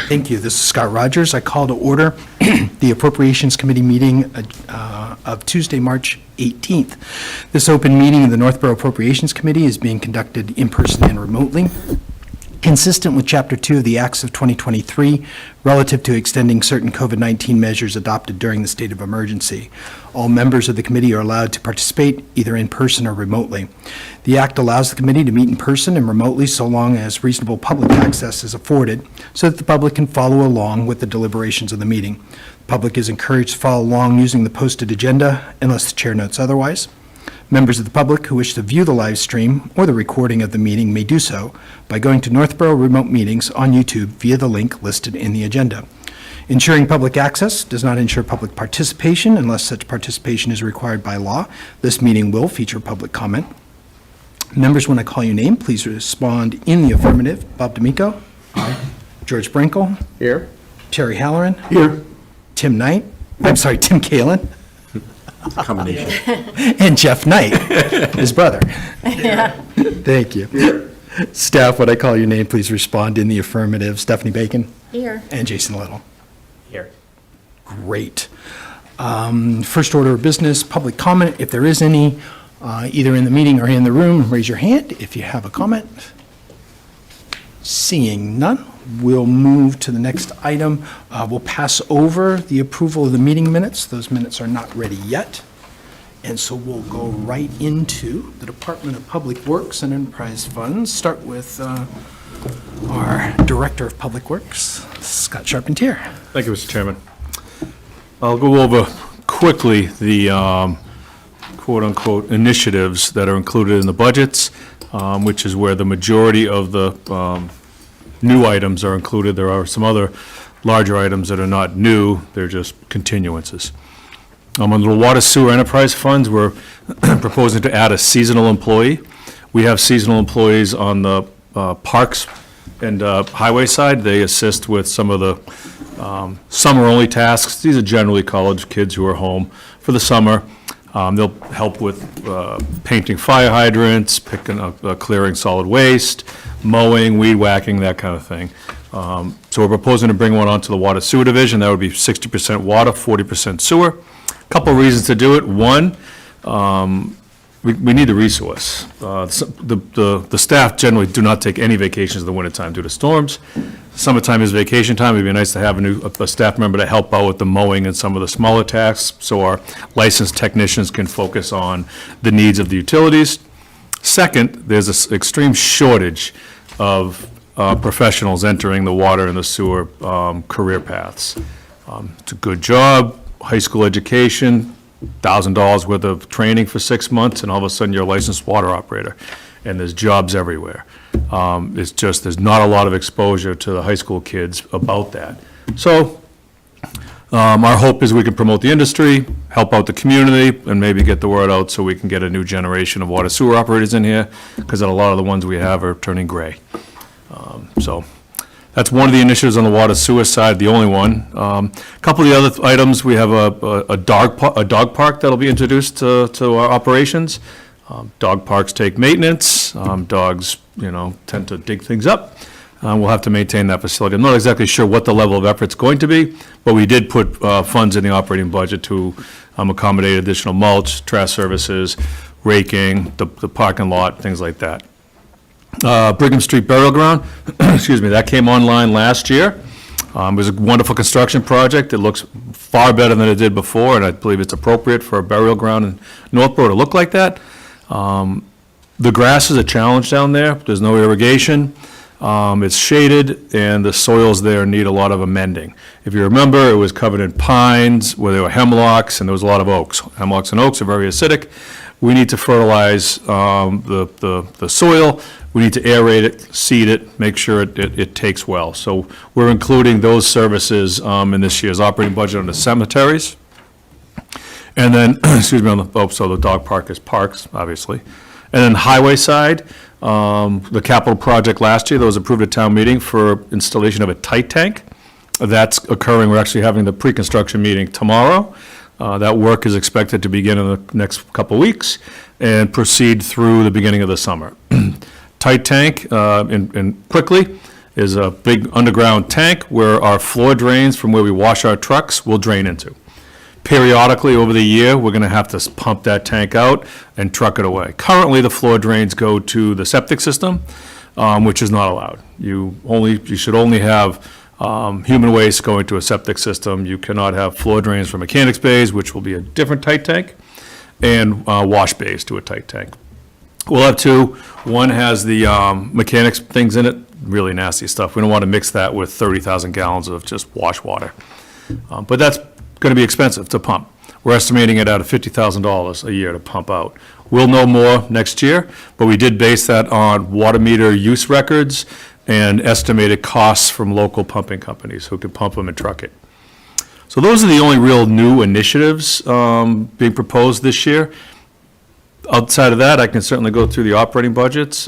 Thank you. This is Scott Rogers. I call to order the Appropriations Committee meeting of Tuesday, March 18th. This open meeting of the Northborough Appropriations Committee is being conducted in person and remotely, consistent with Chapter 2 of the Acts of 2023 relative to extending certain COVID-19 measures adopted during the state of emergency. All members of the committee are allowed to participate either in person or remotely. The Act allows the committee to meet in person and remotely so long as reasonable public access is afforded so that the public can follow along with the deliberations of the meeting. The public is encouraged to follow along using the posted agenda unless the chair notes otherwise. Members of the public who wish to view the live stream or the recording of the meeting may do so by going to Northborough Remote Meetings on YouTube via the link listed in the agenda. Ensuring public access does not ensure public participation unless such participation is required by law. This meeting will feature public comment. Members, when I call your name, please respond in the affirmative. Bob D'Amico? Aye. George Brinkle? Here. Terry Halloran? Here. Tim Kalin? Combination. And Jeff Knight, his brother. Yeah. Thank you. Here. Staff, when I call your name, please respond in the affirmative. Stephanie Bacon? Here. And Jason Little? Here. Great. First order of business, public comment. If there is any, either in the meeting or in the room, raise your hand if you have a comment. Seeing none, we'll move to the next item. We'll pass over the approval of the meeting minutes. Those minutes are not ready yet. And so we'll go right into the Department of Public Works and Enterprise Funds. Start with our Director of Public Works, Scott Charpentier. Thank you, Mr. Chairman. I'll go over quickly the quote-unquote initiatives that are included in the budgets, which is where the majority of the new items are included. There are some other larger items that are not new, they're just continuances. Under the Water Sewer Enterprise Funds, we're proposing to add a seasonal employee. We have seasonal employees on the parks and highway side. They assist with some of the summer-only tasks. These are generally college kids who are home for the summer. They'll help with painting fire hydrants, clearing solid waste, mowing, weed whacking, that kind of thing. So we're proposing to bring one onto the Water Sewer Division. That would be 60% water, 40% sewer. Couple reasons to do it. One, we need the resource. The staff generally do not take any vacations in the wintertime due to storms. Summertime is vacation time. It'd be nice to have a staff member to help out with the mowing and some of the smaller tasks so our licensed technicians can focus on the needs of the utilities. Second, there's an extreme shortage of professionals entering the water and the sewer career paths. It's a good job, high school education, $1,000 worth of training for 6 months, and all of a sudden you're a licensed water operator, and there's jobs everywhere. It's just, there's not a lot of exposure to the high school kids about that. So our hope is we can promote the industry, help out the community, and maybe get the word out so we can get a new generation of water sewer operators in here, because a lot of the ones we have are turning gray. So that's one of the initiatives on the water sewer side, the only one. A couple of the other items, we have a dog park that'll be introduced to our operations. Dog parks take maintenance. Dogs, tend to dig things up. We'll have to maintain that facility. I'm not exactly sure what the level of effort's going to be, but we did put funds in the operating budget to accommodate additional mulch, trash services, raking, the parking lot, things like that. Brigham Street Burial Ground, excuse me, that came online last year. It was a wonderful construction project. It looks far better than it did before, and I believe it's appropriate for a burial ground in Northborough to look like that. The grass is a challenge down there. There's no irrigation. It's shaded, and the soils there need a lot of amending. If you remember, it was covered in pines, where there were hemlocks, and there was a lot of oaks. Hemlocks and oaks are very acidic. We need to fertilize the soil. We need to aerate it, seed it, make sure it takes well. So we're including those services in this year's operating budget on the cemeteries. And then, excuse me, so the dog park is parks, obviously. And then highway side, the capital project last year that was approved at town meeting for installation of a tight tank. That's occurring. We're actually having the pre-construction meeting tomorrow. That work is expected to begin in the next couple weeks and proceed through the beginning of the summer. Tight tank, and quickly, is a big underground tank where our floor drains from where we wash our trucks will drain into. Periodically over the year, we're going to have to pump that tank out and truck it away. Currently, the floor drains go to the septic system, which is not allowed. You should only have human waste going to a septic system. You cannot have floor drains from mechanics bays, which will be a different tight tank, and wash bays to a tight tank. We'll have two. One has the mechanics things in it, really nasty stuff. We don't want to mix that with 30,000 gallons of just wash water. But that's going to be expensive to pump. We're estimating it at $50,000 a year to pump out. We'll know more next year, but we did base that on water meter use records and estimated costs from local pumping companies who could pump them and truck it. So those are the only real new initiatives being proposed this year. Outside of that, I can certainly go through the operating budgets,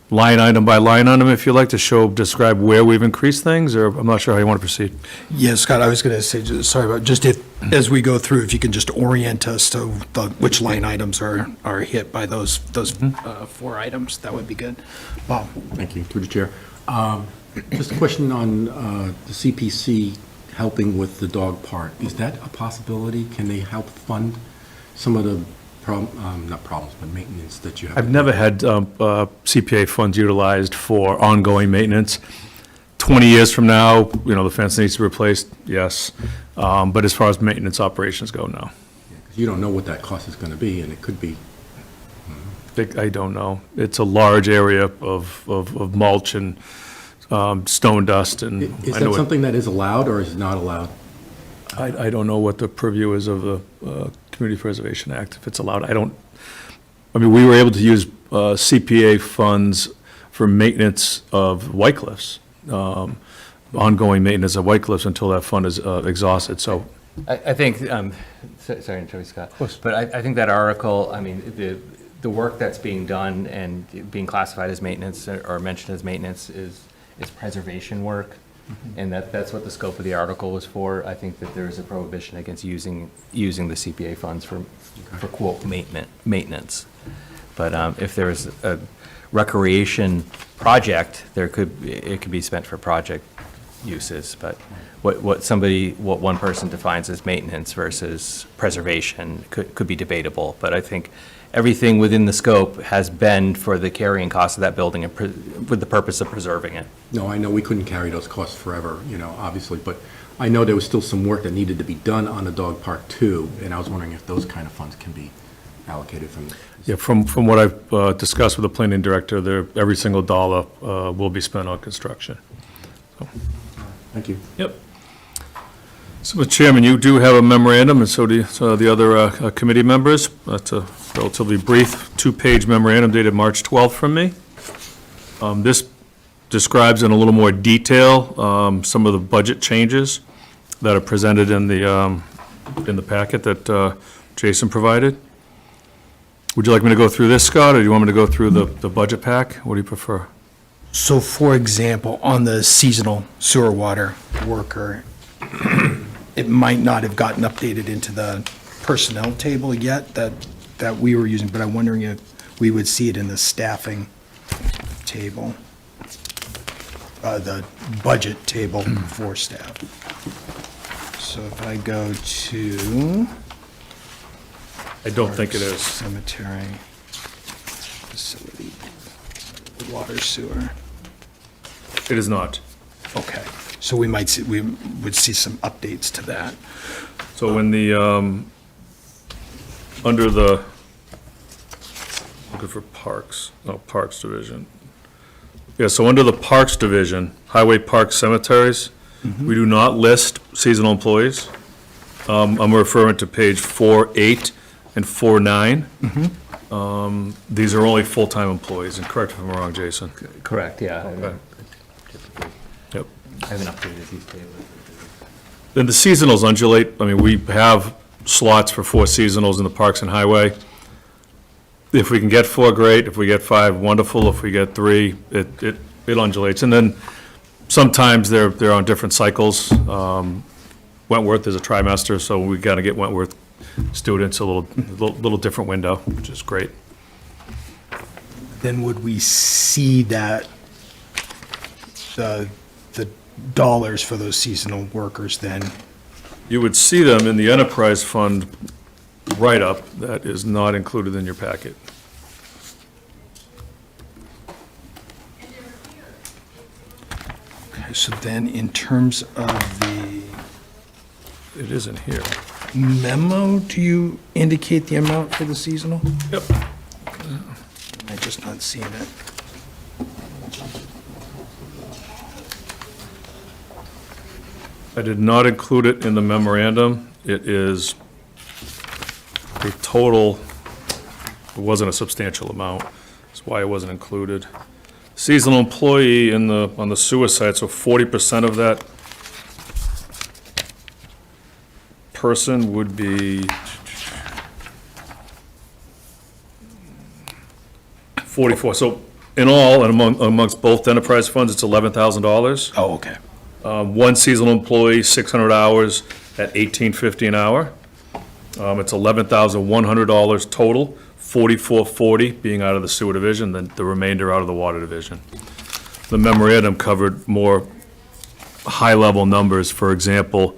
line item by line item, if you'd like to describe where we've increased things, or I'm not sure how you want to proceed. Yeah, Scott, I was going to say, sorry about, just if, as we go through, if you can just orient us to which line items are hit by those four items, that would be good. Bob? Thank you, through the chair. Just a question on the CPC helping with the dog park. Is that a possibility? Can they help fund some of the not problems, but maintenance that you have? I've never had CPA funds utilized for ongoing maintenance. 20 years from now, the fence needs to be replaced, yes. But as far as maintenance operations go, no. You don't know what that cost is going to be, and it could be. I don't know. It's a large area of mulch and stone dust, and Is that something that is allowed or is not allowed? I don't know what the purview is of the Community Preservation Act, if it's allowed. We were able to use CPA funds for maintenance of White Cliffs, ongoing maintenance of White Cliffs until that fund is exhausted, so. I think, sorry to interrupt, Scott. Of course. But I think that article, the work that's being done and being classified as maintenance or mentioned as maintenance is preservation work. And that's what the scope of the article was for. I think that there is a prohibition against using the CPA funds for quote maintenance. But if there is a recreation project, it could be spent for project uses. But what one person defines as maintenance versus preservation could be debatable. But I think everything within the scope has been for the carrying cost of that building and with the purpose of preserving it. No, I know we couldn't carry those costs forever, obviously, but I know there was still some work that needed to be done on the dog park too, and I was wondering if those kind of funds can be allocated from. Yeah, from what I've discussed with the planning director, every single dollar will be spent on construction. So. Thank you. Yep. So, Mr. Chairman, you do have a memorandum, and so do the other committee members. That's a relatively brief two-page memorandum dated March 12th from me. This describes in a little more detail some of the budget changes that are presented in the packet that Jason provided. Would you like me to go through this, Scott, or do you want me to go through the budget pack? What do you prefer? So, for example, on the seasonal sewer water worker, it might not have gotten updated into the personnel table yet that we were using, but I'm wondering if we would see it in the staffing table, the budget table for staff. So if I go to I don't think it is. cemetery, facility, water sewer. It is not. Okay, so we would see some updates to that. So when the, under the, looking for Parks Division. Yeah, so under the Parks Division, Highway, Parks, Cemeteries, we do not list seasonal employees. I'm referring to page 4.8 and 4.9. These are only full-time employees, and correct if I'm wrong, Jason. Correct, yeah. Okay. Yep. I haven't updated these tables. Then the seasonals undulate. We have slots for 4 seasonals in the Parks and Highway. If we can get 4, great. If we get 5, wonderful. If we get 3, it undulates. And then sometimes they're on different cycles. Wentworth is a trimester, so we got to get Wentworth students a little different window, which is great. Then would we see that the dollars for those seasonal workers then? You would see them in the enterprise fund write-up that is not included in your packet. Okay, so then in terms of the It isn't here. memo, do you indicate the amount for the seasonal? Yep. I'm just not seeing it. I did not include it in the memorandum. It is a total, it wasn't a substantial amount. That's why it wasn't included. Seasonal employee on the sewer side, so 40% of that person would be 44. So in all, and amongst both enterprise funds, it's $11,000. Oh, okay. One seasonal employee, 600 hours at $18.50 an hour. It's $11,100 total, $44.40 being out of the sewer division, then the remainder out of the water division. The memorandum covered more high-level numbers, for example.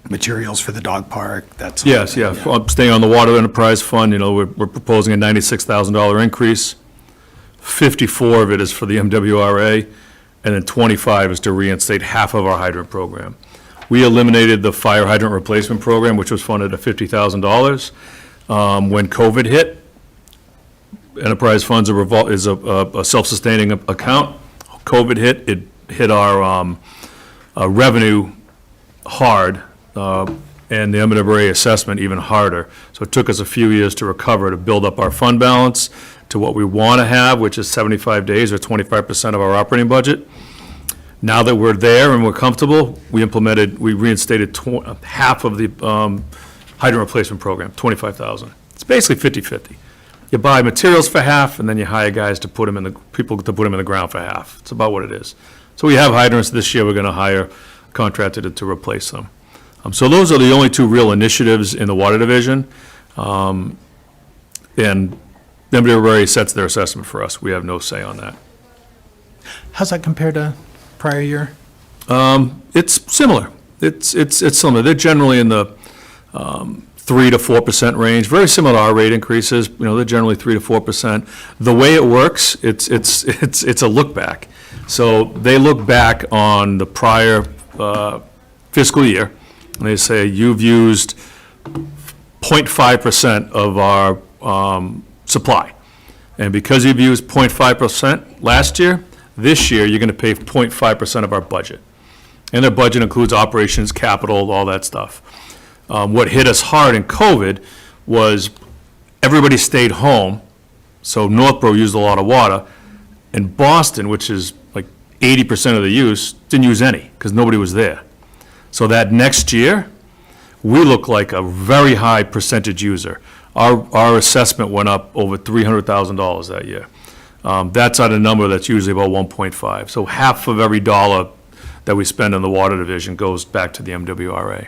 Materials for the dog park, that's. Yes, yeah, I'm staying on the water enterprise fund, we're proposing a $96,000 increase. 54 of it is for the MWRA, and then 25 is to reinstate half of our hydrant program. We eliminated the fire hydrant replacement program, which was funded at $50,000. When COVID hit, enterprise funds is a self-sustaining account. COVID hit, it hit our revenue hard, and the MWRA assessment even harder. So it took us a few years to recover, to build up our fund balance to what we want to have, which is 75 days or 25% of our operating budget. Now that we're there and we're comfortable, we reinstated half of the hydrant replacement program, $25,000. It's basically 50-50. You buy materials for half, and then you hire guys to put them in the ground for half. It's about what it is. So we have hydrants this year. We're going to hire a contractor to replace them. So those are the only two real initiatives in the water division. And MWRA sets their assessment for us. We have no say on that. How's that compared to prior year? It's similar. It's similar. They're generally in the 3 to 4% range, very similar to our rate increases. They're generally 3 to 4%. The way it works, it's a look back. So they look back on the prior fiscal year, and they say, you've used 0.5% of our supply. And because you've used 0.5% last year, this year, you're going to pay 0.5% of our budget. And their budget includes operations, capital, all that stuff. What hit us hard in COVID was everybody stayed home, so Northborough used a lot of water, and Boston, which is like 80% of the use, didn't use any, because nobody was there. So that next year, we look like a very high percentage user. Our assessment went up over $300,000 that year. That's at a number that's usually about 1.5. So half of every dollar that we spend in the water division goes back to the MWRA.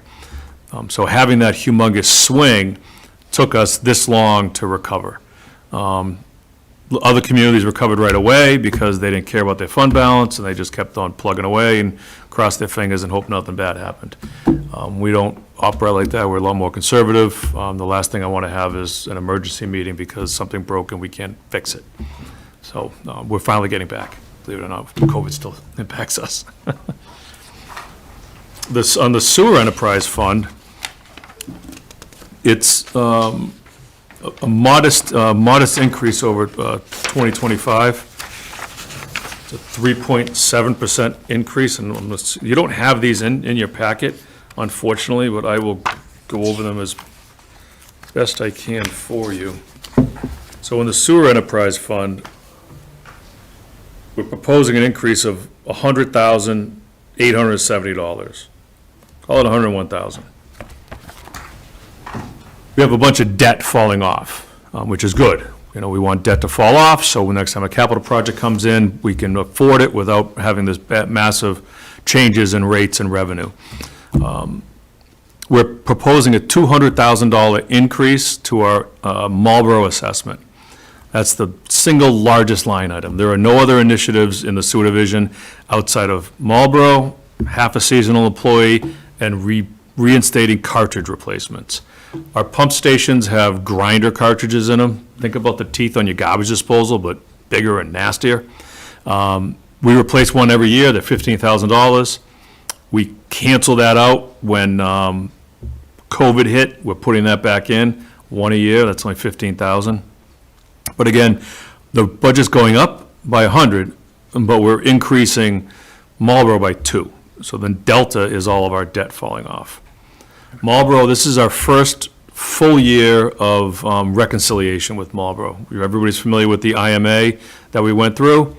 So having that humongous swing took us this long to recover. Other communities recovered right away because they didn't care about their fund balance, and they just kept on plugging away and crossed their fingers and hope nothing bad happened. We don't operate like that. We're a lot more conservative. The last thing I want to have is an emergency meeting because something broke and we can't fix it. So we're finally getting back. Believe it or not, COVID still impacts us. On the sewer enterprise fund, it's a modest increase over 2025. It's a 3.7% increase, and you don't have these in your packet, unfortunately, but I will go over them as best I can for you. So in the sewer enterprise fund, we're proposing an increase of $100,870. Call it $101,000. We have a bunch of debt falling off, which is good. We want debt to fall off, so when next time a capital project comes in, we can afford it without having this massive changes in rates and revenue. We're proposing a $200,000 increase to our Marlboro assessment. That's the single largest line item. There are no other initiatives in the sewer division outside of Marlboro, half a seasonal employee, and reinstating cartridge replacements. Our pump stations have grinder cartridges in them. Think about the teeth on your garbage disposal, but bigger and nastier. We replace one every year. They're $15,000. We cancel that out when COVID hit. We're putting that back in, one a year. That's only $15,000. But again, the budget's going up by 100, but we're increasing Marlboro by 2. So then delta is all of our debt falling off. Marlboro, this is our first full year of reconciliation with Marlboro. Everybody's familiar with the IMA that we went through.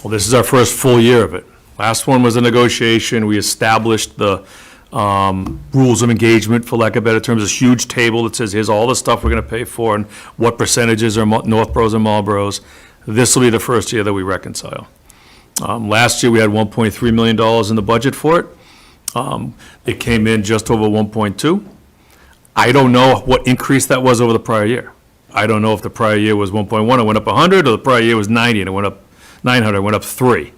Well, this is our first full year of it. Last one was a negotiation. We established the rules of engagement, for lack of better terms, this huge table that says, here's all the stuff we're going to pay for and what percentages are Northboroughs and Marlboroughs. This will be the first year that we reconcile. Last year, we had $1.3 million in the budget for it. It came in just over 1.2. I don't know what increase that was over the prior year. I don't know if the prior year was 1.1, it went up 100, or the prior year was 90 and it went up 900, it went up 3.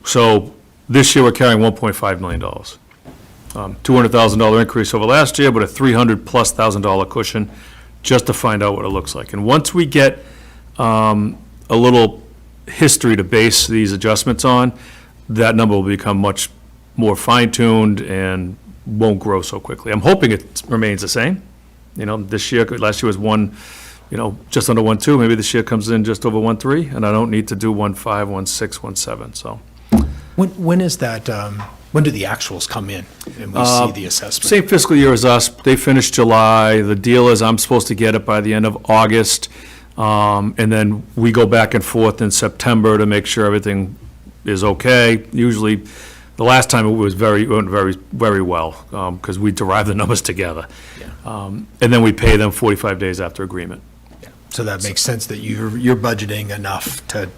So this year, we're carrying $1.5 million. $200,000 increase over last year, but a $300,000+ cushion just to find out what it looks like. And once we get a little history to base these adjustments on, that number will become much more fine-tuned and won't grow so quickly. I'm hoping it remains the same. You know, this year, last year was just under 1.2. Maybe this year comes in just over 1.3, and I don't need to do 1.5, 1.6, 1.7, so. When is that, when do the actuals come in and we see the assessment? Same fiscal year as us. They finished July. The deal is I'm supposed to get it by the end of August. And then we go back and forth in September to make sure everything is okay. Usually, the last time it went very well, because we derived the numbers together. And then we pay them 45 days after agreement. So that makes sense that you're budgeting enough to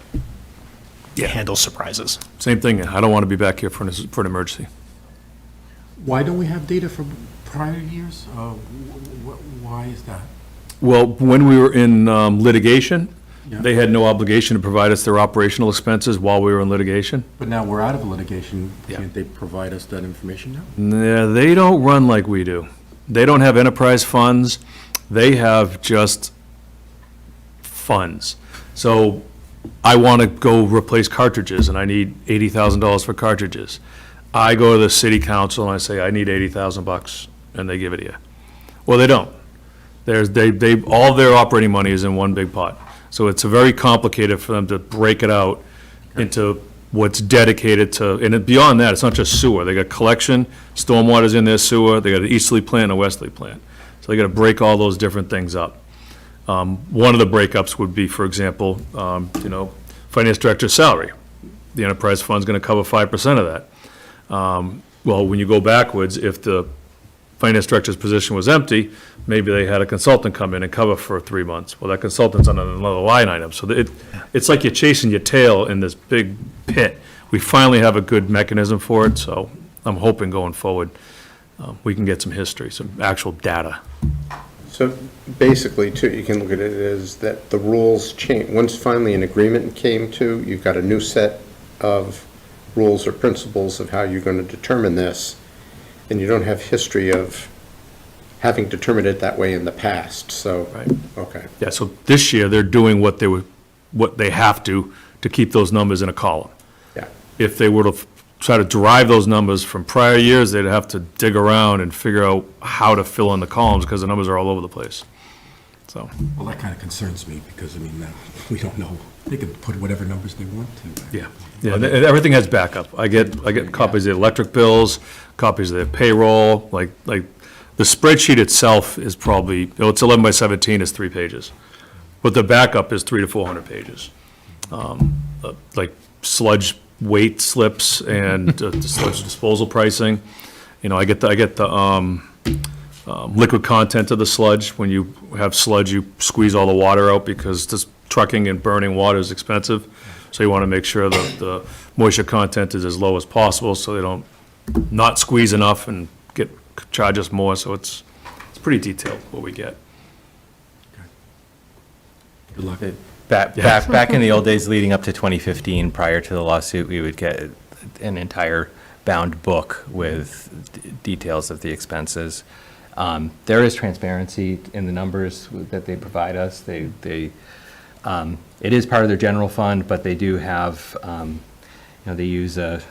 handle surprises. Same thing. I don't want to be back here for an emergency. Why don't we have data from prior years? Why is that? Well, when we were in litigation, Yeah. they had no obligation to provide us their operational expenses while we were in litigation. But now we're out of litigation, Yeah. can't they provide us that information now? Yeah, they don't run like we do. They don't have enterprise funds. They have just funds. So I want to go replace cartridges, and I need $80,000 for cartridges. I go to the city council and I say, I need $80,000, and they give it to you. Well, they don't. All their operating money is in one big pot. So it's very complicated for them to break it out into what's dedicated to, and beyond that, it's not just sewer. They got collection, stormwater's in their sewer, they got an easterly plant and a westerly plant. So they got to break all those different things up. One of the breakups would be, for example, finance director's salary. The enterprise fund's going to cover 5% of that. Well, when you go backwards, if the finance director's position was empty, maybe they had a consultant come in and cover for 3 months. Well, that consultant's on another line item. So it's like you're chasing your tail in this big pit. We finally have a good mechanism for it, so I'm hoping going forward, we can get some history, some actual data. So basically, too, you can look at it as that the rules change. Once finally an agreement came to, you've got a new set of rules or principles of how you're going to determine this, and you don't have history of having determined it that way in the past, so. Right. Okay. Yeah, so this year, they're doing what they have to keep those numbers in a column. Yeah. If they were to try to derive those numbers from prior years, they'd have to dig around and figure out how to fill in the columns, because the numbers are all over the place. So, Well, that kind of concerns me, because, we don't know. They can put whatever numbers they want to. yeah, and everything has backup. I get copies of the electric bills, copies of their payroll, like the spreadsheet itself is probably, it's 11 by 17, it's 3 pages. But the backup is 300 to 400 pages. Like sludge weight slips and the sludge disposal pricing. I get the liquid content of the sludge. When you have sludge, you squeeze all the water out, because this trucking and burning water is expensive. So you want to make sure that the moisture content is as low as possible, so they don't not squeeze enough and charge us more. So it's pretty detailed what we get. Good luck. Back in the old days leading up to 2015, prior to the lawsuit, we would get an entire bound book with details of the expenses. There is transparency in the numbers that they provide us. It is part of their general fund, but they do have, they use a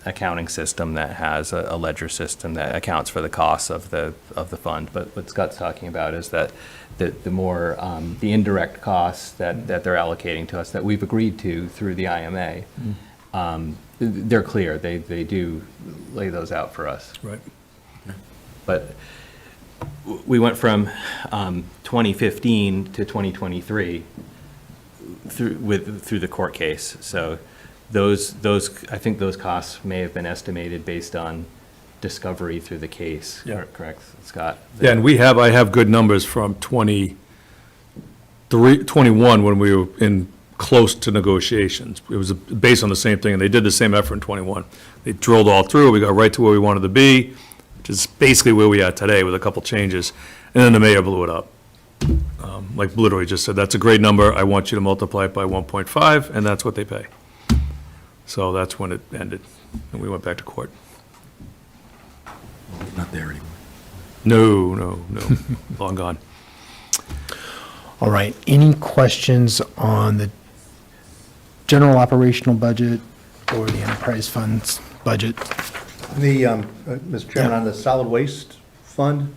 accounting system that has a ledger system that accounts for the costs of the fund. But what Scott's talking about is that the more, the indirect costs that they're allocating to us, that we've agreed to through the IMA, they're clear. They do lay those out for us. Right. But we went from 2015 to 2023 through the court case. So those I think those costs may have been estimated based on discovery through the case. Yeah. Correct, Scott? Yeah, and I have good numbers from 21 when we were in close to negotiations. It was based on the same thing, and they did the same effort in 21. They drilled all through, we got right to where we wanted to be, which is basically where we are today with a couple changes, and then the mayor blew it up. Like literally just said, that's a great number, I want you to multiply it by 1.5, and that's what they pay. So that's when it ended, and we went back to court. Not there anymore. No, long gone. All right, any questions on the general operational budget or the enterprise funds budget? Mr. Chairman, on the solid waste fund,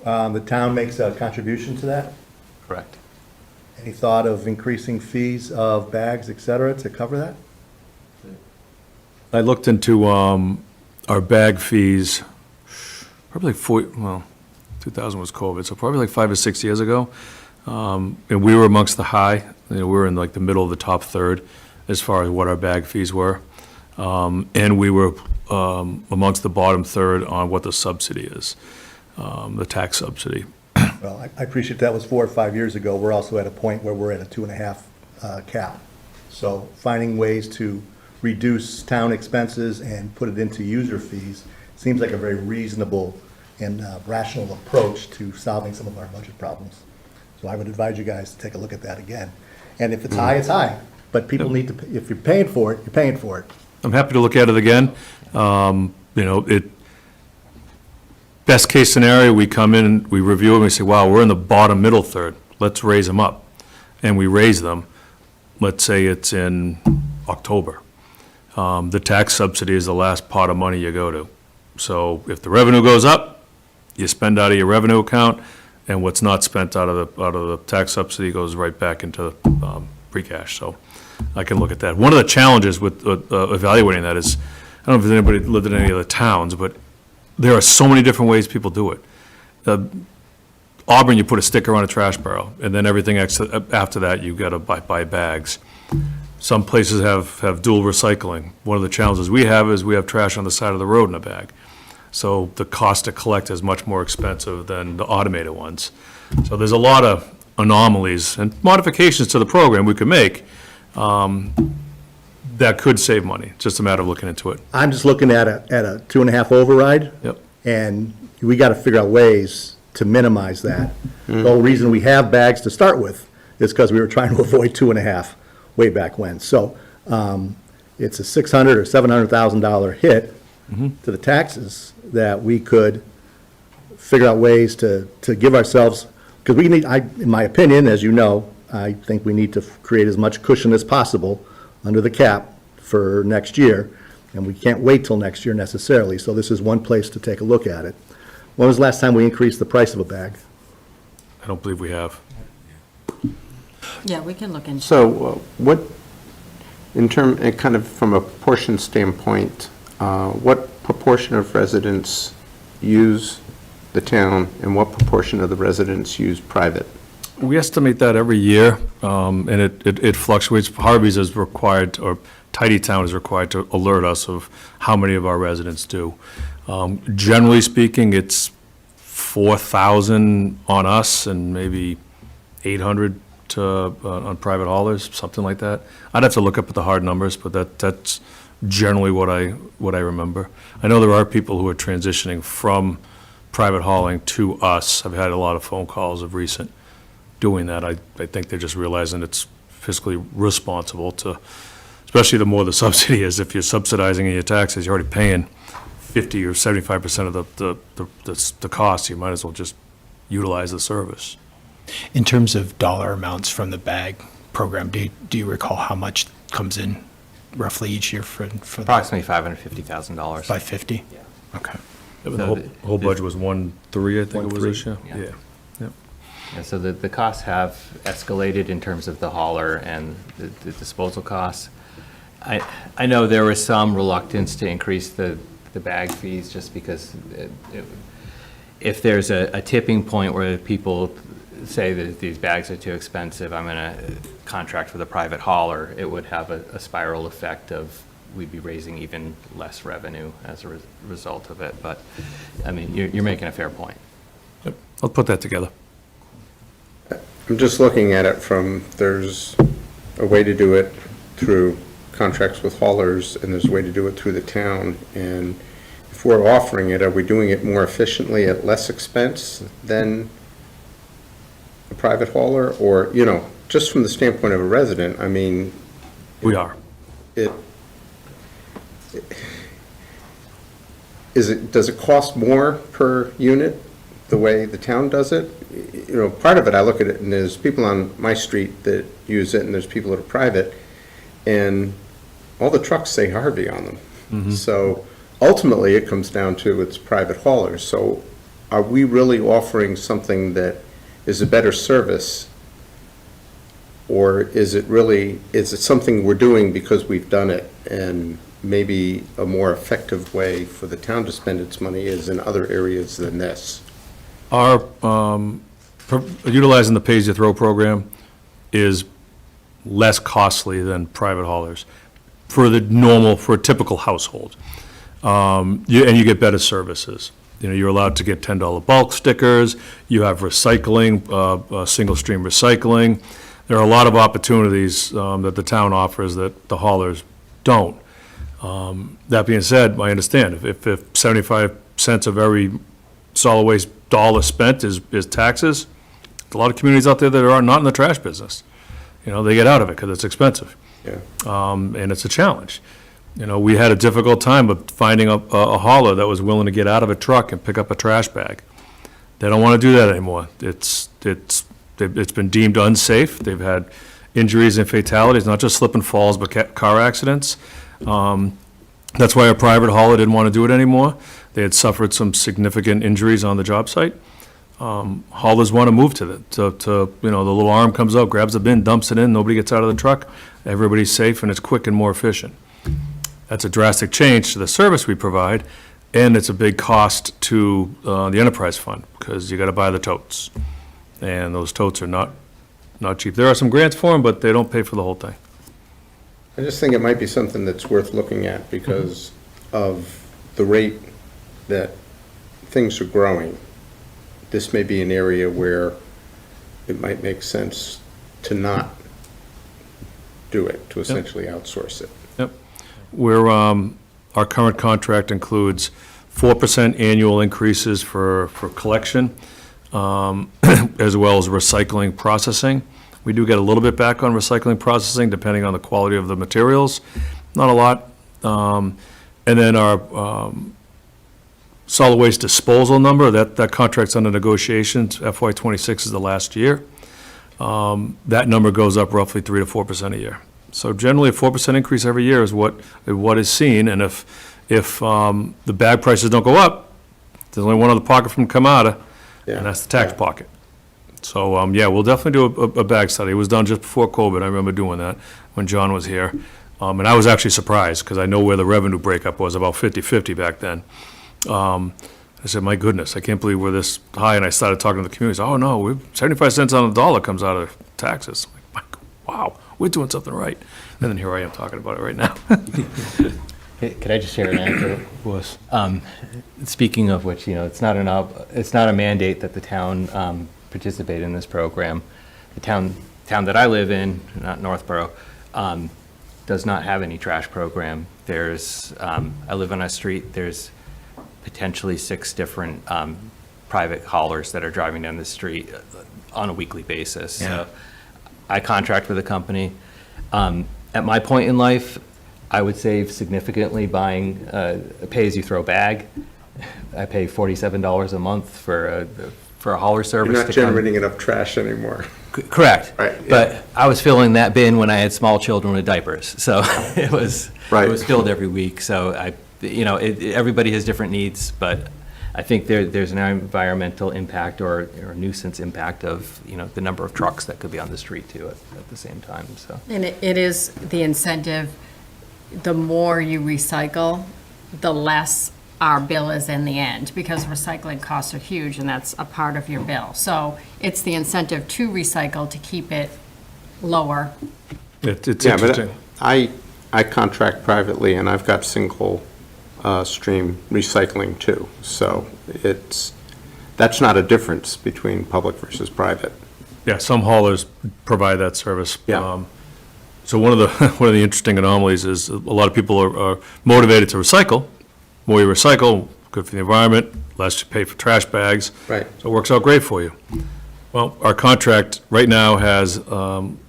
the town makes a contribution to that. Correct. Any thought of increasing fees of bags, et cetera, to cover that? I looked into our bag fees, probably 2000 was COVID, so probably like 5 or 6 years ago. And we were amongst the high, we were in like the middle of the top third as far as what our bag fees were. And we were amongst the bottom third on what the subsidy is, the tax subsidy. Well, I appreciate that was 4 or 5 years ago. We're also at a point where we're at a 2.5 cap. So finding ways to reduce town expenses and put it into user fees seems like a very reasonable and rational approach to solving some of our budget problems. So I would advise you guys to take a look at that again. And if it's high, it's high. But people need to, if you're paying for it, you're paying for it. I'm happy to look at it again. Best case scenario, we come in, and we review it, and we say, wow, we're in the bottom middle third, let's raise them up. And we raise them, let's say it's in October. The tax subsidy is the last pot of money you go to. So if the revenue goes up, you spend out of your revenue account, and what's not spent out of the tax subsidy goes right back into free cash. So I can look at that. One of the challenges with evaluating that is, I don't know if anybody lived in any other towns, but there are so many different ways people do it. Auburn, you put a sticker on a trash barrel, and then everything after that, you gotta buy bags. Some places have dual recycling. One of the challenges we have is we have trash on the side of the road in a bag. So the cost to collect is much more expensive than the automated ones. So there's a lot of anomalies and modifications to the program we could make that could save money. It's just a matter of looking into it. I'm just looking at a 2.5 override. Yep. And we got to figure out ways to minimize that. The whole reason we have bags to start with is because we were trying to avoid 2.5 way back when. So it's a $600,000 or $700,000 hit to the taxes that we could figure out ways to give ourselves, because we need, in my opinion, as you know, I think we need to create as much cushion as possible under the cap for next year, and we can't wait till next year necessarily, so this is one place to take a look at it. When was the last time we increased the price of a bag? I don't believe we have. Yeah, we can look into. So what, and kind of from a proportion standpoint, what proportion of residents use the town and what proportion of the residents use private? We estimate that every year, and it fluctuates. Harvey's is required, or Tidy Town is required to alert us of how many of our residents do. Generally speaking, it's 4,000 on us and maybe 800 on private haulers, something like that. I'd have to look up at the hard numbers, but that's generally what I remember. I know there are people who are transitioning from private hauling to us. I've had a lot of phone calls of recent, doing that. I think they're just realizing it's fiscally responsible to, especially the more the subsidy is. If you're subsidizing in your taxes, you're already paying 50 or 75% of the cost. You might as well just utilize the service. In terms of dollar amounts from the bag program, do you recall how much comes in roughly each year for the Approximately $550,000. 550? Yeah. Okay. The whole budget was 1.3, I think it was this year. 1.3, yeah. Yeah. Yeah, so the costs have escalated in terms of the hauler and the disposal costs. I know there was some reluctance to increase the bag fees just because if there's a tipping point where people say that these bags are too expensive, I'm going to contract with a private hauler, it would have a spiral effect of we'd be raising even less revenue as a result of it. But, I mean, you're making a fair point. Yep. I'll put that together. I'm just looking at it from, there's a way to do it through contracts with haulers, and there's a way to do it through the town. And if we're offering it, are we doing it more efficiently at less expense than a private hauler? Or, you know, just from the standpoint of a resident, I mean, We are. does it cost more per unit the way the town does it? You know, part of it, I look at it, and there's people on my street that use it, and there's people that are private, and all the trucks say Harvey on them. So ultimately, it comes down to it's private haulers. So are we really offering something that is a better service? Or is it something we're doing because we've done it, and maybe a more effective way for the town to spend its money is in other areas than this? Our, utilizing the pay-as-you-throw program is less costly than private haulers for a typical household. And you get better services. You know, you're allowed to get $10 bulk stickers, you have recycling, single-stream recycling. There are a lot of opportunities that the town offers that the haulers don't. That being said, I understand, if 75 cents of every solid waste dollar spent is taxes, a lot of communities out there that are not in the trash business. You know, they get out of it because it's expensive. Yeah. And it's a challenge. You know, we had a difficult time of finding a hauler that was willing to get out of a truck and pick up a trash bag. They don't want to do that anymore. It's been deemed unsafe. They've had injuries and fatalities, not just slip and falls, but car accidents. That's why a private hauler didn't want to do it anymore. They had suffered some significant injuries on the job site. Haulers want to move to the little arm comes out, grabs the bin, dumps it in, nobody gets out of the truck, everybody's safe, and it's quick and more efficient. That's a drastic change to the service we provide, and it's a big cost to the enterprise fund, because you got to buy the totes. And those totes are not cheap. There are some grants for them, but they don't pay for the whole thing. I just think it might be something that's worth looking at because of the rate that things are growing. This may be an area where it might make sense to not do it, to essentially outsource it. Yep. Our current contract includes 4% annual increases for collection, as well as recycling processing. We do get a little bit back on recycling processing, depending on the quality of the materials, not a lot. And then our solid waste disposal number, that contract's under negotiations. FY '26 is the last year. That number goes up roughly 3 to 4% a year. So generally, a 4% increase every year is what is seen. And if the bag prices don't go up, there's only one other pocket from come out of, and that's the tax pocket. So, we'll definitely do a bag study. It was done just before COVID. I remember doing that when John was here. And I was actually surprised because I know where the revenue breakup was, about 50-50 back then. I said, my goodness, I can't believe we're this high. And I started talking to the community. Oh, no, 75 cents on the dollar comes out of taxes. I'm like, wow, we're doing something right. And then here I am talking about it right now. Could I just share an anecdote? Of course. Speaking of which, it's not a mandate that the town participate in this program. The town that I live in, not Northborough, does not have any trash program. I live on a street, there's potentially 6 different private haulers that are driving down the street on a weekly basis. Yeah. So I contract with a company. At my point in life, I would save significantly buying a pay-as-you-throw bag. I pay $47 a month for a hauler service. You're not to come- generating enough trash anymore. Correct. Right, yeah. But I was filling that bin when I had small children with diapers, so it was filled every week. So everybody has different needs, but I think there's an environmental impact or nuisance impact of, the number of trucks that could be on the street too at the same time, so. And it is the incentive, the more you recycle, the less our bill is in the end, because recycling costs are huge, and that's a part of your bill. So it's the incentive to recycle to keep it lower. It's Yeah, but interesting. I contract privately, and I've got single stream recycling too. So that's not a difference between public versus private. Yeah, some haulers provide that service. Yeah. So one of the interesting anomalies is a lot of people are motivated to recycle. More you recycle, good for the environment, less you pay for trash bags. Right. So it works out great for you. Well, our contract right now has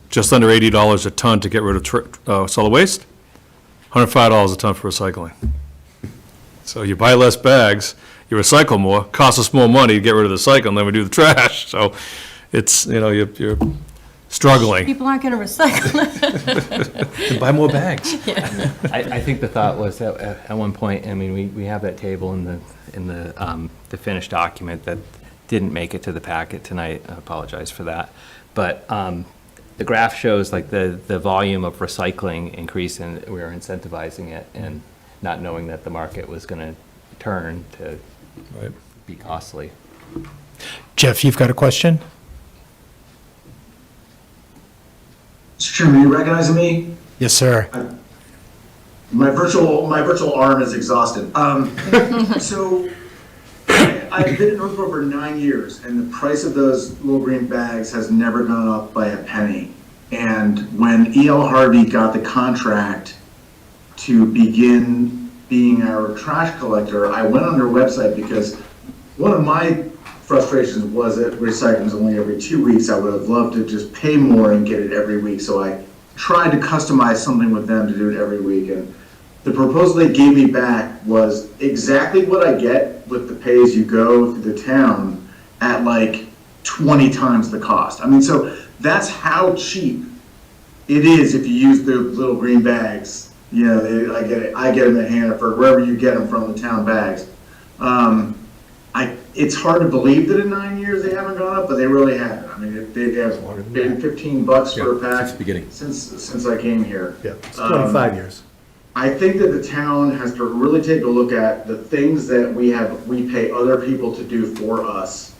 just under $80 a ton to get rid of solid waste, $105 a ton for recycling. So you buy less bags, you recycle more, costs us more money to get rid of the cycle than we do the trash. So it's, you're struggling. People aren't going to recycle. Buy more bags. I think the thought was that at one point, I mean, we have that table in the finished document that didn't make it to the packet tonight. I apologize for that. But the graph shows like the volume of recycling increase, and we were incentivizing it and not knowing that the market was going to turn to Right. be costly. Jeff, you've got a question? Mr. Chairman, you recognizing me? Yes, sir. My virtual arm is exhausted. So I've been in Northborough for 9 years, and the price of those little green bags has never gone up by a penny. And when E.L. Harvey got the contract to begin being our trash collector, I went on their website because one of my frustrations was that recycling is only every 2 weeks. I would have loved to just pay more and get it every week. So I tried to customize something with them to do it every week. And the proposal they gave me back was exactly what I get with the pay-as-you-go through the town at like 20 times the cost. I mean, so that's how cheap it is if you use the little green bags. I get them at Hannaford, wherever you get them from, the town bags. It's hard to believe that in 9 years they haven't gone up, but they really haven't. I mean, they have been $15 for a pack since the beginning. since I came here. Yeah, it's 25 years. I think that the town has to really take a look at the things that we pay other people to do for us,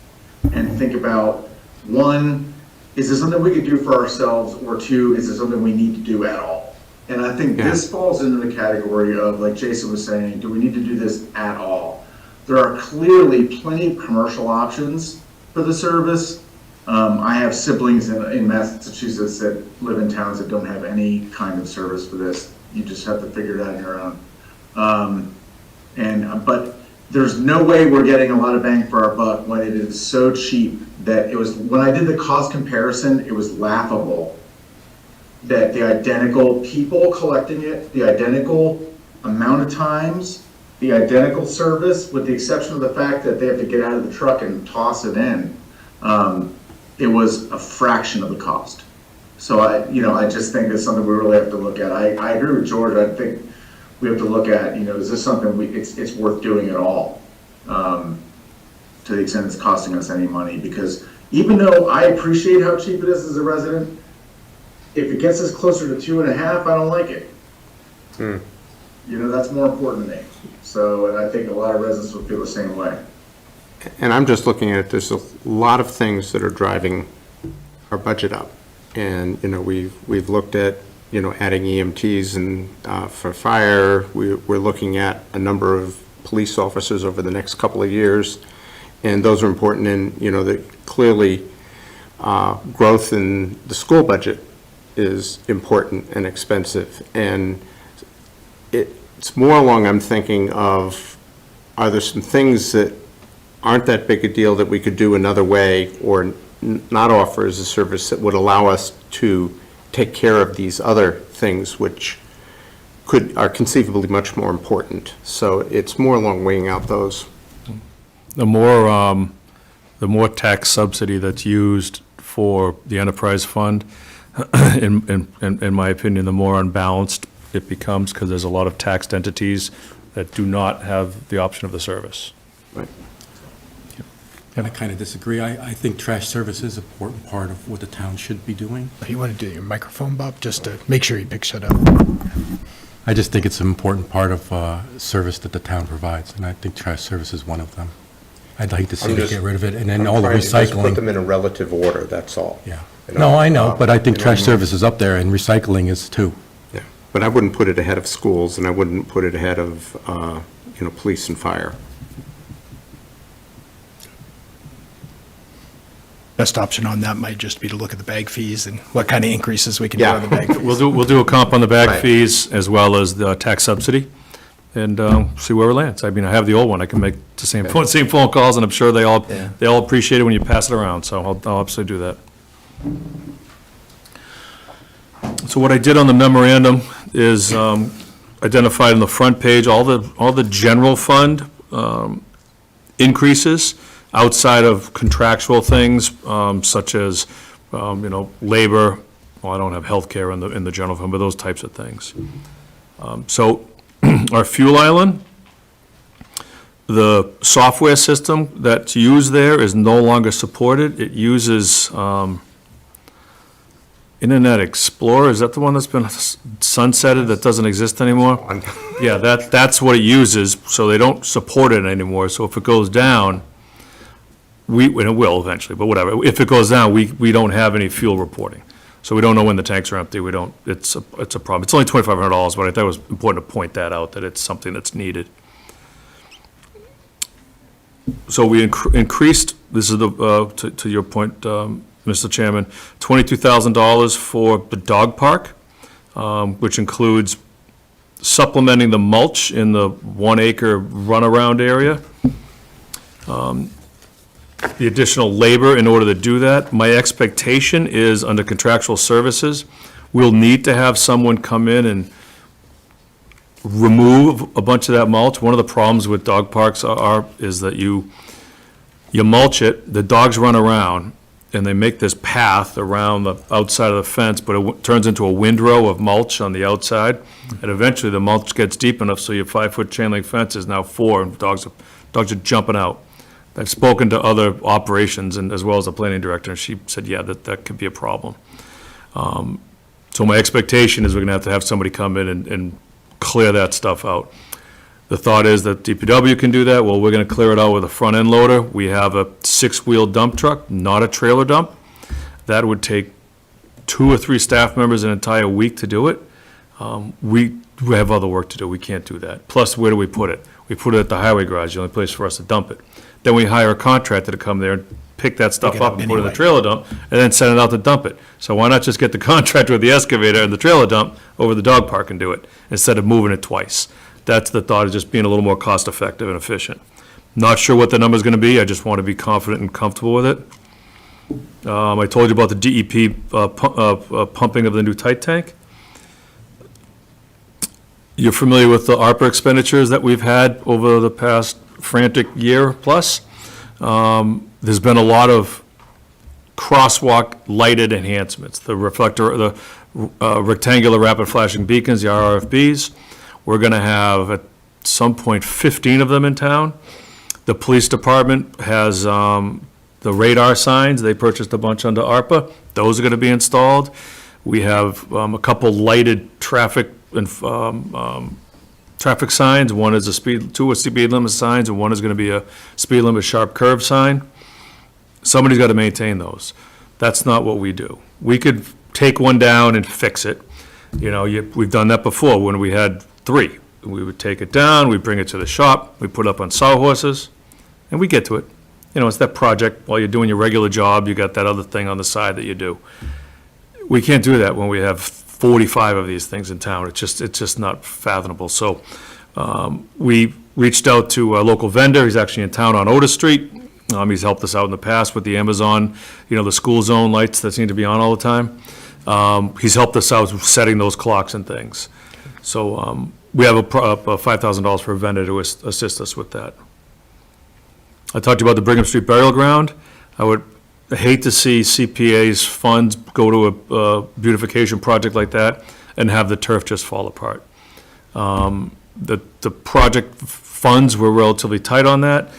and think about, one, is this something we could do for ourselves, or two, is this something we need to do at all? And I think this falls into the category of, like Jason was saying, do we need to do this at all? There are clearly plenty of commercial options for the service. I have siblings in Massachusetts that live in towns that don't have any kind of service for this. You just have to figure it out on your own. But there's no way we're getting a lot of bang for our buck when it is so cheap that when I did the cost comparison, it was laughable that the identical people collecting it, the identical amount of times, the identical service, with the exception of the fact that they have to get out of the truck and toss it in, it was a fraction of the cost. So I just think it's something we really have to look at. I agree with George. I think we have to look at, is this something it's worth doing at all, to the extent it's costing us any money? Because even though I appreciate how cheap it is as a resident, if it gets us closer to 2.5, I don't like it. That's more important to me. So, and I think a lot of residents would feel the same way. And I'm just looking at, there's a lot of things that are driving our budget up. And, we've looked at, adding EMTs and for fire. We're looking at a number of police officers over the next couple of years. And those are important. And, clearly growth in the school budget is important and expensive. And it's more along, I'm thinking of, are there some things that aren't that big a deal that we could do another way or not offer as a service that would allow us to take care of these other things which are conceivably much more important. So it's more along weighing out those. The more tax subsidy that's used for the enterprise fund, in my opinion, the more unbalanced it becomes, because there's a lot of taxed entities that do not have the option of the service. Right. I kind of disagree. I think trash service is an important part of what the town should be doing. You want to do your microphone, Bob, just to make sure he picks it up? I just think it's an important part of service that the town provides, and I think trash service is one of them. I'd like to see I'm us just- get rid of it, and then I'm all the trying to just Put recycling. them in a relative order, that's all. Yeah. You know, No, I know, but I think you know, trash service is up there, and recycling is too. Yeah, but I wouldn't put it ahead of schools, and I wouldn't put it ahead of, police and fire. Best option on that might just be to look at the bag fees and what kind of increases we can do Yeah. on the bag fees. We'll do a comp on the bag Right. fees as well as the tax subsidy, and see where it lands. I mean, I have the old one, I can make the same phone calls, and I'm sure they all appreciate it when you pass it around, so I'll absolutely do that. So what I did on the memorandum is identified on the front page all the general fund increases outside of contractual things, such as, labor. Well, I don't have healthcare in the general fund, but those types of things. So our fuel island, the software system that's used there is no longer supported. It uses Internet Explorer. Is that the one that's been sunsetted, that doesn't exist anymore? Yeah, that's what it uses, so they don't support it anymore. So if it goes down, and it will eventually, but whatever. If it goes down, we don't have any fuel reporting. So we don't know when the tanks are empty. It's a problem. It's only $2,500, but I thought it was important to point that out, that it's something that's needed. So we increased, this is to your point, Mr. Chairman, $22,000 for the dog park, which includes supplementing the mulch in the 1 acre runaround area. The additional labor in order to do that. My expectation is, under contractual services, we'll need to have someone come in and remove a bunch of that mulch. One of the problems with dog parks is that you mulch it, the dogs run around, and they make this path around the outside of the fence, but it turns into a windrow of mulch on the outside, and eventually the mulch gets deep enough so your 5-foot chain link fence is now 4, and dogs are jumping out. I've spoken to other operations and as well as the planning director, and she said, yeah, that could be a problem. So my expectation is we're gonna have to have somebody come in and clear that stuff out. The thought is that DPW can do that. Well, we're gonna clear it out with a front end loader. We have a 6-wheel dump truck, not a trailer dump. That would take 2 or 3 staff members an entire week to do it. We have other work to do. We can't do that. Plus, where do we put it? We put it at the highway garage, the only place for us to dump it. Then we hire a contractor to come there and pick that stuff Pick it up up and put it in the anyway. trailer dump, and then send it out to dump it. So why not just get the contractor with the excavator and the trailer dump over the dog park and do it, instead of moving it twice? That's the thought, of just being a little more cost-effective and efficient. Not sure what the number's gonna be, I just want to be confident and comfortable with it. I told you about the DEP pumping of the new tight tank. You're familiar with the ARPA expenditures that we've had over the past frantic year plus. There's been a lot of crosswalk lighted enhancements, the reflector, the rectangular rapid flashing beacons, the RRFBs. We're gonna have, at some point, 15 of them in town. The police department has the radar signs. They purchased a bunch under ARPA. Those are gonna be installed. We have a couple lighted traffic and traffic signs. One is two are speed limit signs, and one is gonna be a speed limit sharp curve sign. Somebody's gotta maintain those. That's not what we do. We could take one down and fix it. We've done that before when we had 3. We would take it down, we bring it to the shop, we put it up on sawhorses, and we get to it. It's that project, while you're doing your regular job, you got that other thing on the side that you do. We can't do that when we have 45 of these things in town. It's just not fathomable. So we reached out to a local vendor. He's actually in town on Otis Street. He's helped us out in the past with the Amazon, the school zone lights that seem to be on all the time. He's helped us out with setting those clocks and things. So we have a $5,000 for a vendor to assist us with that. I talked to you about the Brigham Street Burial Ground. I would hate to see CPA's funds go to a beautification project like that and have the turf just fall apart. The project funds were relatively tight on that.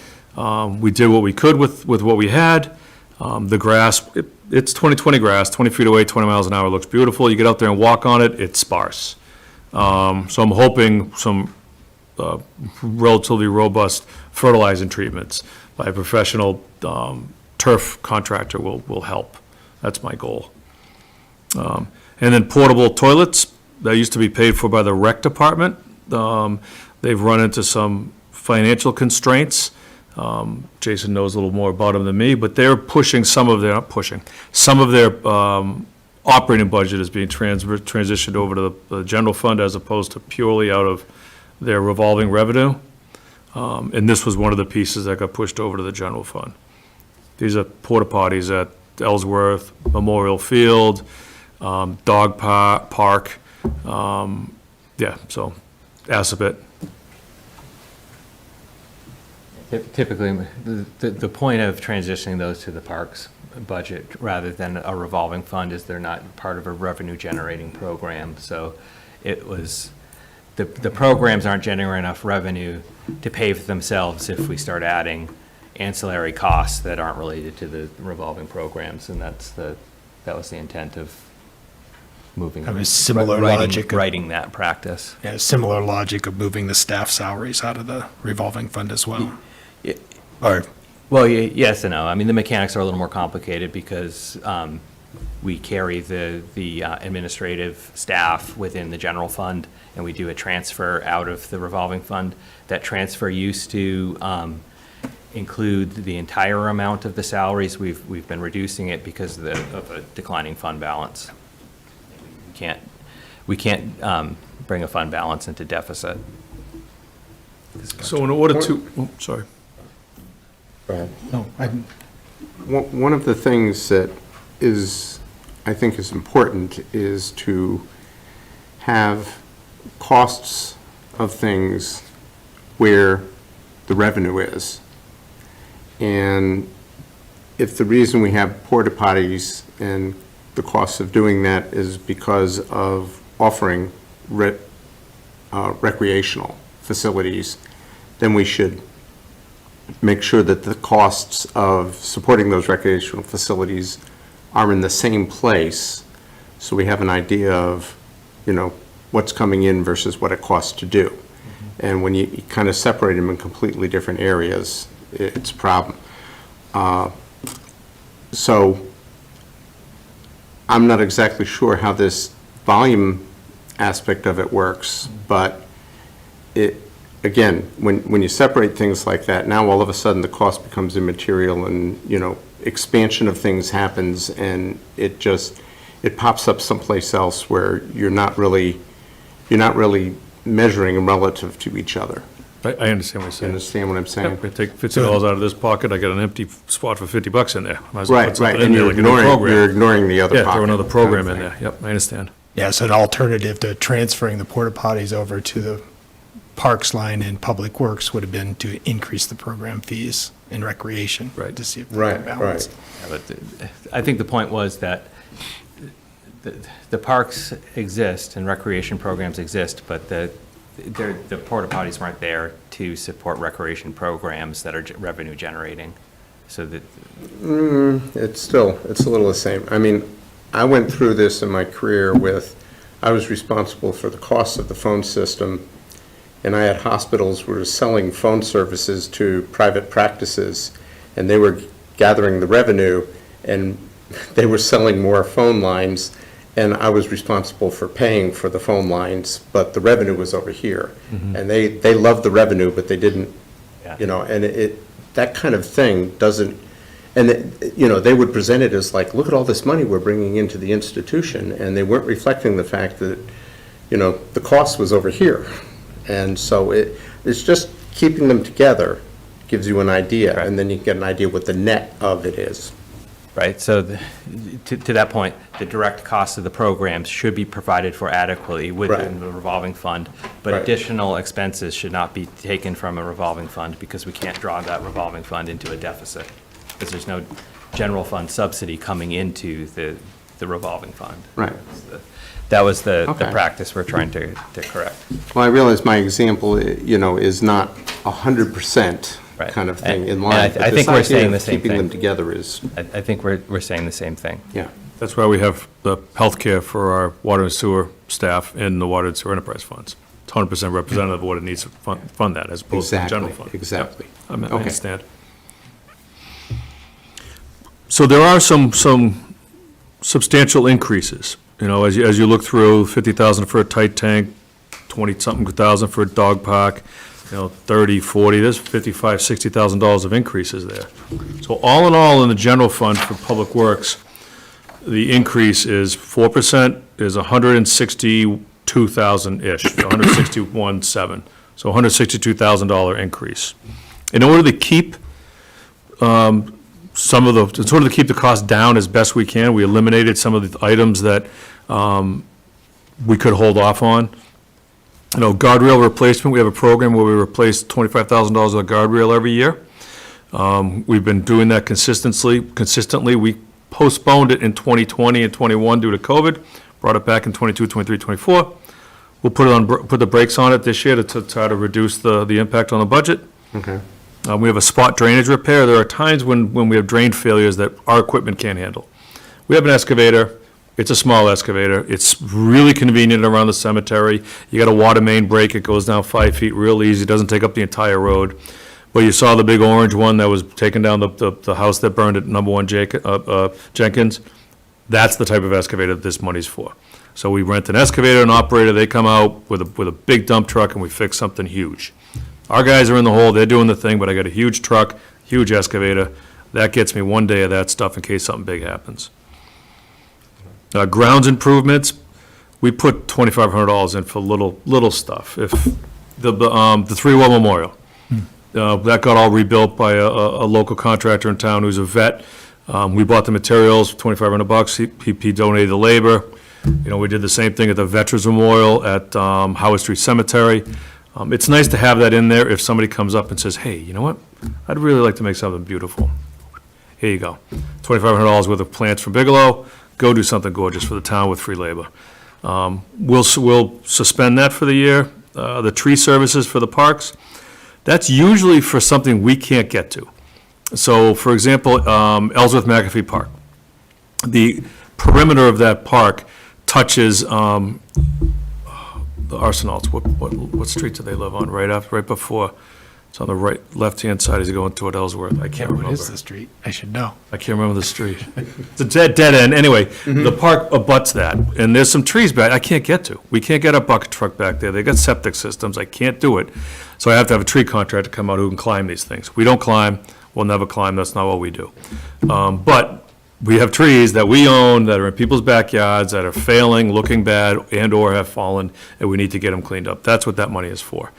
We did what we could with what we had. The grass, it's 20/20 grass, 20 feet away, 20 miles an hour, looks beautiful. You get out there and walk on it, it's sparse. So I'm hoping some relatively robust fertilizing treatments by a professional turf contractor will help. That's my goal. And then portable toilets, that used to be paid for by the rec department. They've run into some financial constraints. Jason knows a little more about them than me, but they're pushing some of their operating budget is being transitioned over to the general fund as opposed to purely out of their revolving revenue. And this was one of the pieces that got pushed over to the general fund. These are porta potties at Ellsworth, Memorial Field, Dog Park, so Assabet. Typically, the point of transitioning those to the parks budget rather than a revolving fund is they're not part of a revenue-generating program. So it was, the programs aren't generating enough revenue to pay for themselves if we start adding ancillary costs that aren't related to the revolving programs, and that was the intent of moving. I mean, similar logic of- Writing that practice. Yeah, similar logic of moving the staff salaries out of the revolving fund as well. Or, Well, yes and no. I mean, the mechanics are a little more complicated because we carry the administrative staff within the general fund, and we do a transfer out of the revolving fund. That transfer used to include the entire amount of the salaries. We've been reducing it because of a declining fund balance. We can't bring a fund balance into deficit. So in order to, sorry. Go ahead. no, One of the things that I think is important is to have costs of things where the revenue is. And if the reason we have porta potties and the cost of doing that is because of offering recreational facilities, then we should make sure that the costs of supporting those recreational facilities are in the same place, so we have an idea of, what's coming in versus what it costs to do. And when you kind of separate them in completely different areas, it's a problem. So I'm not exactly sure how this volume aspect of it works, but again, when you separate things like that, now all of a sudden the cost becomes immaterial, and, expansion of things happens, and it pops up someplace else where you're not really measuring them relative to each other. I understand what you're You saying. understand what I'm saying? If I take $50 out of this pocket, I got an empty spot for $50 in there. Might as well put Right, something in and there you're like a new program. ignoring the other Yeah, pocket. throw another program in kind of there. Yep, I understand. yeah, so an alternative to transferring the porta potties over to the parks line in Public Works would have been to increase the program fees in recreation. Right. To see if Right, they can balance. Yeah, but I think the point was that the parks exist and recreation programs exist, but the porta potties weren't there to support recreation programs that are revenue generating. So that, It's a little the same. I mean, I went through this in my career I was responsible for the cost of the phone system, and I had hospitals who were selling phone services to private practices, and they were gathering the revenue, and they were selling more phone lines, and I was responsible for paying for the phone lines, but the revenue was over here. And they loved the revenue, but they didn't, Yeah. and that kind of thing doesn't, and, they would present it as like, look at all this money we're bringing into the institution, and they weren't reflecting the fact that, the cost was over here. And so it's just keeping them together gives you an idea, Right. and then you can get an idea what the net of it is. Right, so to that point, the direct cost of the programs should be provided for adequately within Right. the revolving fund, but Right. additional expenses should not be taken from a revolving fund because we can't draw that revolving fund into a deficit, because there's no general fund subsidy coming into the revolving fund. Right. That was the Okay. practice we're trying to correct. Well, I realize my example, is not 100% Right. kind of thing in And line. I but think this we're idea saying of the same Keeping thing. them together is, I think we're saying the same thing. yeah. That's why we have the healthcare for our water and sewer staff in the water and sewer enterprise funds. It's 100% representative of what it needs to fund that, as opposed to the general fund. Exactly. I Okay. understand. So there are some substantial increases, as you look through, 50,000 for a tight tank, 20-something thousand for a dog park, 30, 40, there's $55,000, $60,000 of increases there. So all in all, in the general fund for public works, the increase is 4%, is 162,000-ish, 161,700, so $162,000 increase. In order to keep in order to keep the cost down as best we can, we eliminated some of the items that we could hold off on. Guardrail replacement, we have a program where we replace $25,000 of guardrail every year. We've been doing that consistently. We postponed it in 2020 and 21 due to COVID, brought it back in 22, 23, 24. We'll put the brakes on it this year to try to reduce the impact on the budget. Okay. We have a spot drainage repair. There are times when we have drain failures that our equipment can't handle. We have an excavator. It's a small excavator. It's really convenient around the cemetery. You got a water main break. It goes down 5 feet real easy. It doesn't take up the entire road. But you saw the big orange one that was taking down the house that burned at number 1 Jenkins. That's the type of excavator that this money's for. So we rent an excavator, an operator. They come out with a big dump truck and we fix something huge. Our guys are in the hole. They're doing the thing, but I got a huge truck, huge excavator. That gets me one day of that stuff in case something big happens. Grounds improvements, we put $2,500 in for little stuff. If the Three-Well Memorial, that got all rebuilt by a local contractor in town who's a vet. We bought the materials, $2,500. He donated the labor. We did the same thing at the Veterans Memorial at Howard Street Cemetery. It's nice to have that in there if somebody comes up and says, hey, you know what? I'd really like to make something beautiful. Here you go. $2,500 worth of plants from Bigelow. Go do something gorgeous for the town with free labor. We'll suspend that for the year. The tree services for the parks, that's usually for something we can't get to. So, for example, Ellsworth McAfee Park. The perimeter of that park touches the Arsenals. What street do they live on? Right before. It's on the left-hand side as you go into Ellsworth. I can't remember. What is the street? I should know. I can't remember the street. It's a dead end. Anyway, the park abuts that, and there's some trees back I can't get to. We can't get a bucket truck back there. They got septic systems. I can't do it. So I have to have a tree contractor come out who can climb these things. We don't climb. We'll never climb. That's not what we do. But we have trees that we own that are in people's backyards that are failing, looking bad, and/or have fallen, and we need to get them cleaned up. That's what that money is for.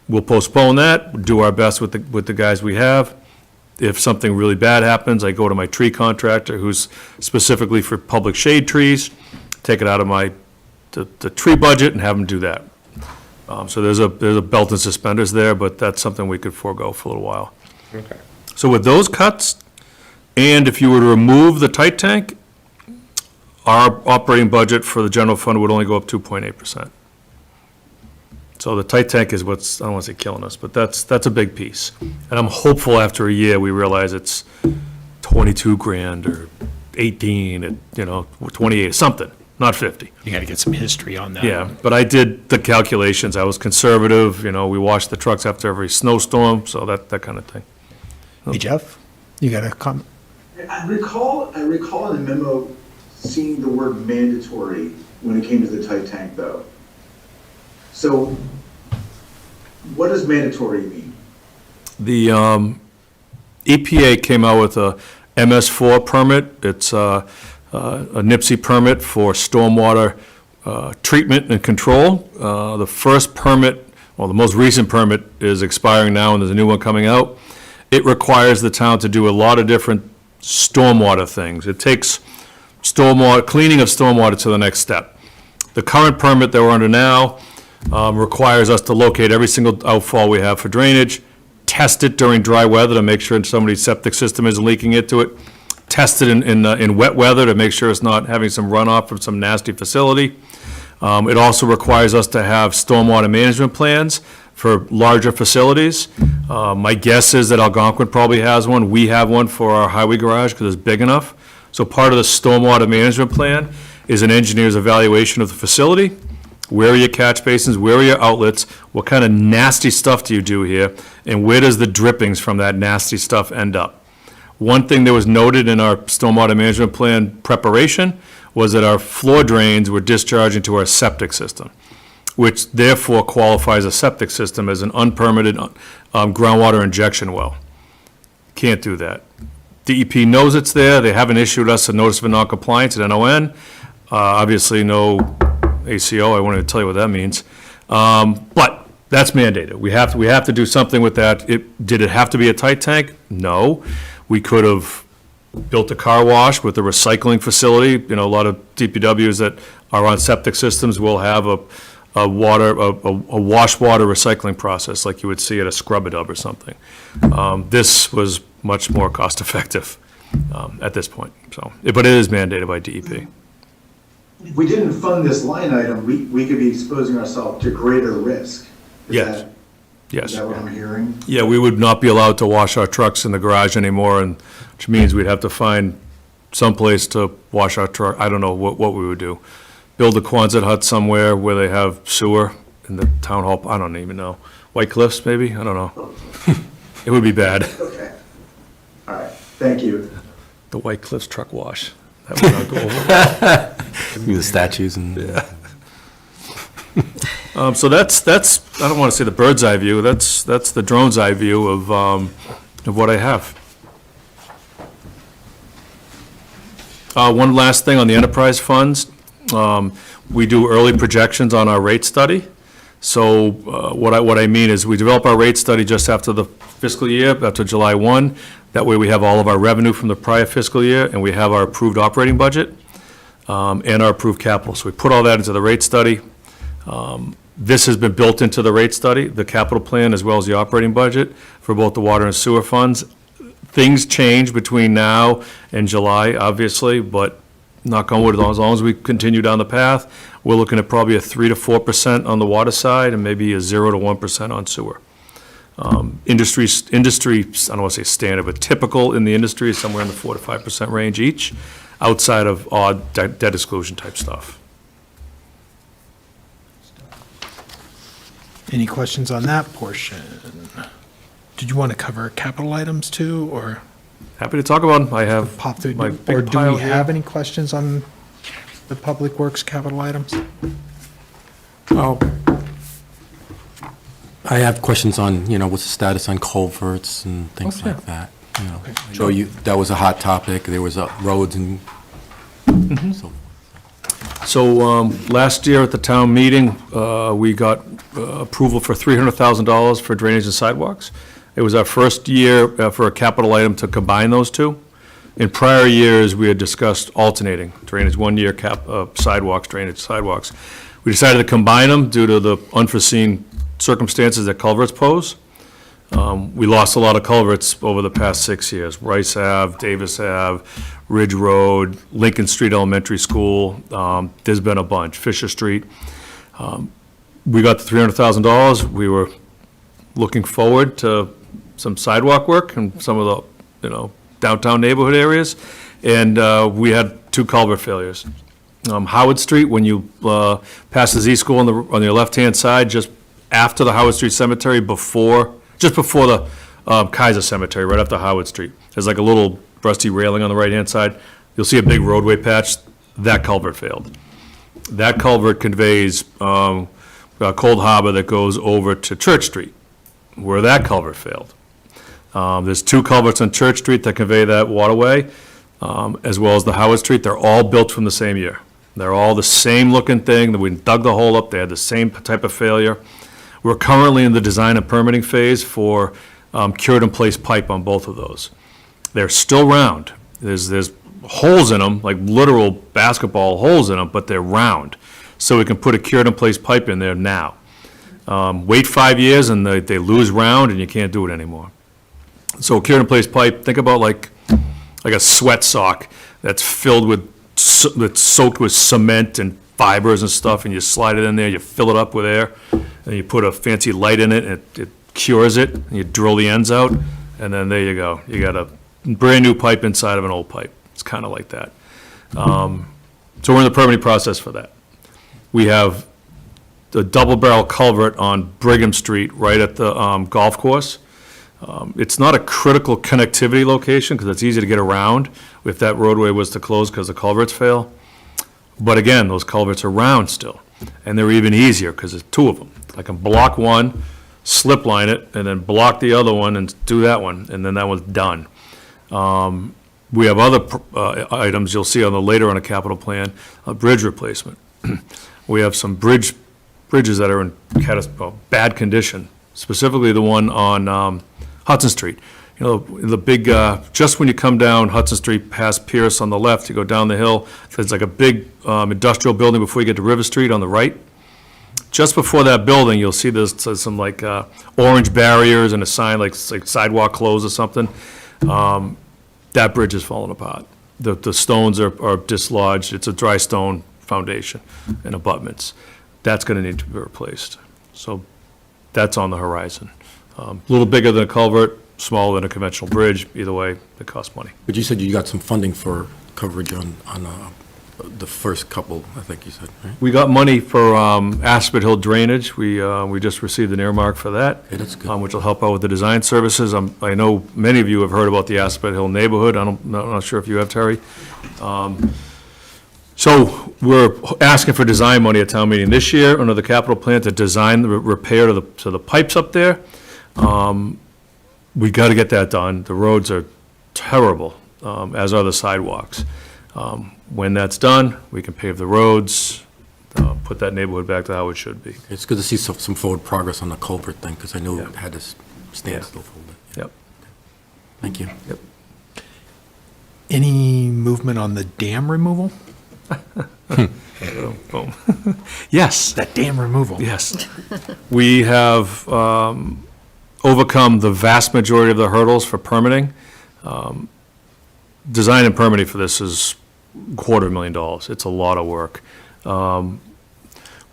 We'll postpone that, do our best with the guys we have. If something really bad happens, I go to my tree contractor, who's specifically for public shade trees, take it out of the tree budget and have them do that. So there's a belt and suspenders there, but that's something we could forego for a little while. Okay. So with those cuts, and if you were to remove the tight tank, our operating budget for the general fund would only go up 2.8%. So the tight tank is what's, I don't want to say killing us, but that's a big piece. And I'm hopeful after a year, we realize it's 22 grand or 18, 28, something, not 50. You got to get some history on that. Yeah, but I did the calculations. I was conservative, we washed the trucks after every snowstorm, so that kind of thing. Hey, Jeff, you got a comment? I recall in the memo seeing the word mandatory when it came to the tight tank, though. So, what does mandatory mean? The EPA came out with a MS4 permit. It's a NIPSI permit for stormwater treatment and control. The first permit well, the most recent permit is expiring now, and there's a new one coming out. It requires the town to do a lot of different stormwater things. It takes stormwater, cleaning of stormwater to the next step. The current permit that we're under now requires us to locate every single outfall we have for drainage, test it during dry weather to make sure somebody's septic system isn't leaking into it, test it in wet weather to make sure it's not having some runoff from some nasty facility. It also requires us to have stormwater management plans for larger facilities. My guess is that Algonquin probably has one. We have one for our highway garage because it's big enough. So part of the stormwater management plan is an engineer's evaluation of the facility. Where are your catch basins? Where are your outlets? What kind of nasty stuff do you do here? And where does the drippings from that nasty stuff end up? One thing that was noted in our stormwater management plan preparation was that our floor drains were discharging to our septic system, which therefore qualifies a septic system as an unpermitted groundwater injection well. Can't do that. DEP knows it's there. They haven't issued us a notice of noncompliance at NON. Obviously, no ACO. I won't even tell you what that means. But that's mandated. We have to do something with that. Did it have to be a tight tank? No. We could have built a car wash with a recycling facility. You know, a lot of DPWs that are on septic systems will have a wash water recycling process like you would see at a scrub-a-dub or something. This was much more cost-effective at this point. So, but it is mandated by DEP. If we didn't fund this line item, we could be exposing ourselves to greater risk. Yes. Yes. Is that what I'm hearing? Yeah, we would not be allowed to wash our trucks in the garage anymore, and which means we'd have to find someplace to wash our truck. I don't know what we would do. Build a Quonset hut somewhere where they have sewer in the town hall. I don't even know. White Cliffs, maybe? I don't know. It would be bad. Okay. All right, thank you. The White Cliffs truck wash. That would not go over well. The statues and. So that's, I don't want to say the bird's eye view, that's the drone's eye view of what I have. One last thing on the enterprise funds. We do early projections on our rate study. So what I mean is we develop our rate study just after the fiscal year, after July 1. That way we have all of our revenue from the prior fiscal year, and we have our approved operating budget and our approved capital. So we put all that into the rate study. This has been built into the rate study, the capital plan, as well as the operating budget for both the water and sewer funds. Things change between now and July, obviously, but knock on wood, as long as we continue down the path, we're looking at probably a 3 to 4% on the water side and maybe a 0 to 1% on sewer. Industry, I don't want to say standard, but typical in the industry is somewhere in the 4 to 5% range each, outside of odd debt exclusion type stuff. Any questions on that portion? Did you want to cover capital items too, or Happy to talk about them. I have pop through? my Or big do pile we here. have any questions on the Public Works capital items? Oh, I have questions on, what's the status on culverts and things like that. Joe, that was a hot topic. There was roads and so. So last year at the town meeting, we got approval for $300,000 for drainage and sidewalks. It was our first year for a capital item to combine those two. In prior years, we had discussed alternating drainage, 1 year sidewalks, drainage, sidewalks. We decided to combine them due to the unforeseen circumstances that culverts pose. We lost a lot of culverts over the past 6 years. Rice Ave, Davis Ave, Ridge Road, Lincoln Street Elementary School. There's been a bunch, Fisher Street. We got the $300,000. We were looking forward to some sidewalk work in some of the, downtown neighborhood areas. And we had 2 culvert failures. Howard Street, when you pass the Z School on your left-hand side, just after the Howard Street Cemetery, just before the Kaiser Cemetery, right after Howard Street. There's like a little rusty railing on the right-hand side. You'll see a big roadway patch. That culvert failed. That culvert conveys Cold Harbor that goes over to Church Street, where that culvert failed. There's 2 culverts on Church Street that convey that waterway, as well as the Howard Street. They're all built from the same year. They're all the same looking thing. We dug the hole up. They had the same type of failure. We're currently in the design and permitting phase for cured-in-place pipe on both of those. They're still round. There's holes in them, like literal basketball holes in them, but they're round. So we can put a cured-in-place pipe in there now. Wait 5 years and they lose round and you can't do it anymore. So cured-in-place pipe, think about like a sweat sock that's filled with, that's soaked with cement and fibers and stuff, and you slide it in there, you fill it up with air, and you put a fancy light in it, and it cures it, and you drill the ends out, and then there you go. You got a brand-new pipe inside of an old pipe. It's kind of like that. So we're in the permitting process for that. We have the double-barrel culvert on Brigham Street, right at the golf course. It's not a critical connectivity location, because it's easy to get around if that roadway was to close because the culverts fail. But again, those culverts are round still, and they're even easier because there's two of them. I can block one, slip line it, and then block the other one and do that one, and then that one's done. We have other items you'll see later on a capital plan, a bridge replacement. We have some bridges that are in bad condition, specifically the one on Hudson Street. You know, the big, just when you come down Hudson Street past Pierce on the left, you go down the hill, there's like a big industrial building before you get to River Street on the right. Just before that building, you'll see there's some like orange barriers and a sign like sidewalk closed or something. That bridge is falling apart. The stones are dislodged. It's a dry stone foundation and abutments. That's going to need to be replaced. So that's on the horizon. A little bigger than a culvert, smaller than a conventional bridge. Either way, it costs money. But you said you got some funding for coverage on the first couple, I think you said, right? We got money for Aspet Hill drainage. We just received an earmark for that. Okay, that's good. Which will help out with the design services. I know many of you have heard about the Aspet Hill neighborhood. I'm not sure if you have, Terry. So we're asking for design money at town meeting this year under the capital plan to design the repair to the pipes up there. We got to get that done. The roads are terrible, as are the sidewalks. When that's done, we can pave the roads, put that neighborhood back to how it should be. It's good to see some forward progress on the culvert thing, because I know it had to stand Yeah. still for a little bit. Yep. Thank you. Yep. Any movement on the dam removal? Boom. Yes. That dam removal? Yes. We have overcome the vast majority of the hurdles for permitting. Design and permitting for this is $250,000. It's a lot of work.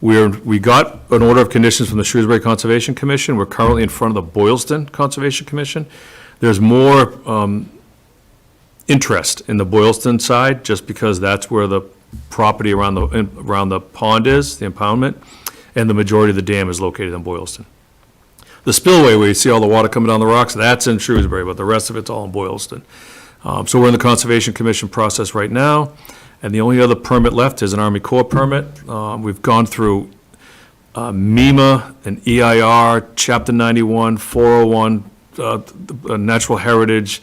We got an order of conditions from the Shrewsbury Conservation Commission. We're currently in front of the Boylston Conservation Commission. There's more interest in the Boylston side, just because that's where the property around the pond is, the impoundment, and the majority of the dam is located in Boylston. The spillway, where you see all the water coming down the rocks, that's in Shrewsbury, but the rest of it's all in Boylston. So we're in the Conservation Commission process right now, and the only other permit left is an Army Corps permit. We've gone through MEMA and EIR, Chapter 91, 401, Natural Heritage,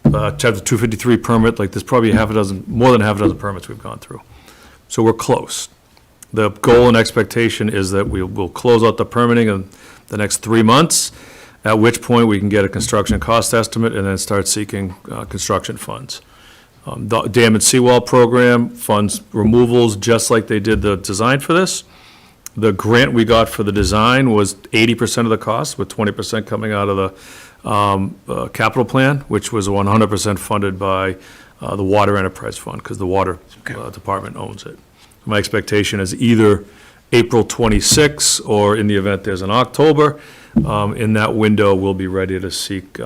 Chapter 253 permit. Like, there's probably more than half a dozen permits we've gone through. So we're close. The goal and expectation is that we'll close out the permitting in the next 3 months, at which point we can get a construction cost estimate and then start seeking construction funds. The dam and seawall program funds removals just like they did the design for this. The grant we got for the design was 80% of the cost, with 20% coming out of the capital plan, which was 100% funded by the Water Enterprise Fund, because the Water Department owns it. My expectation is either April 26, or in the event there's an October, in that window, we'll be ready to seek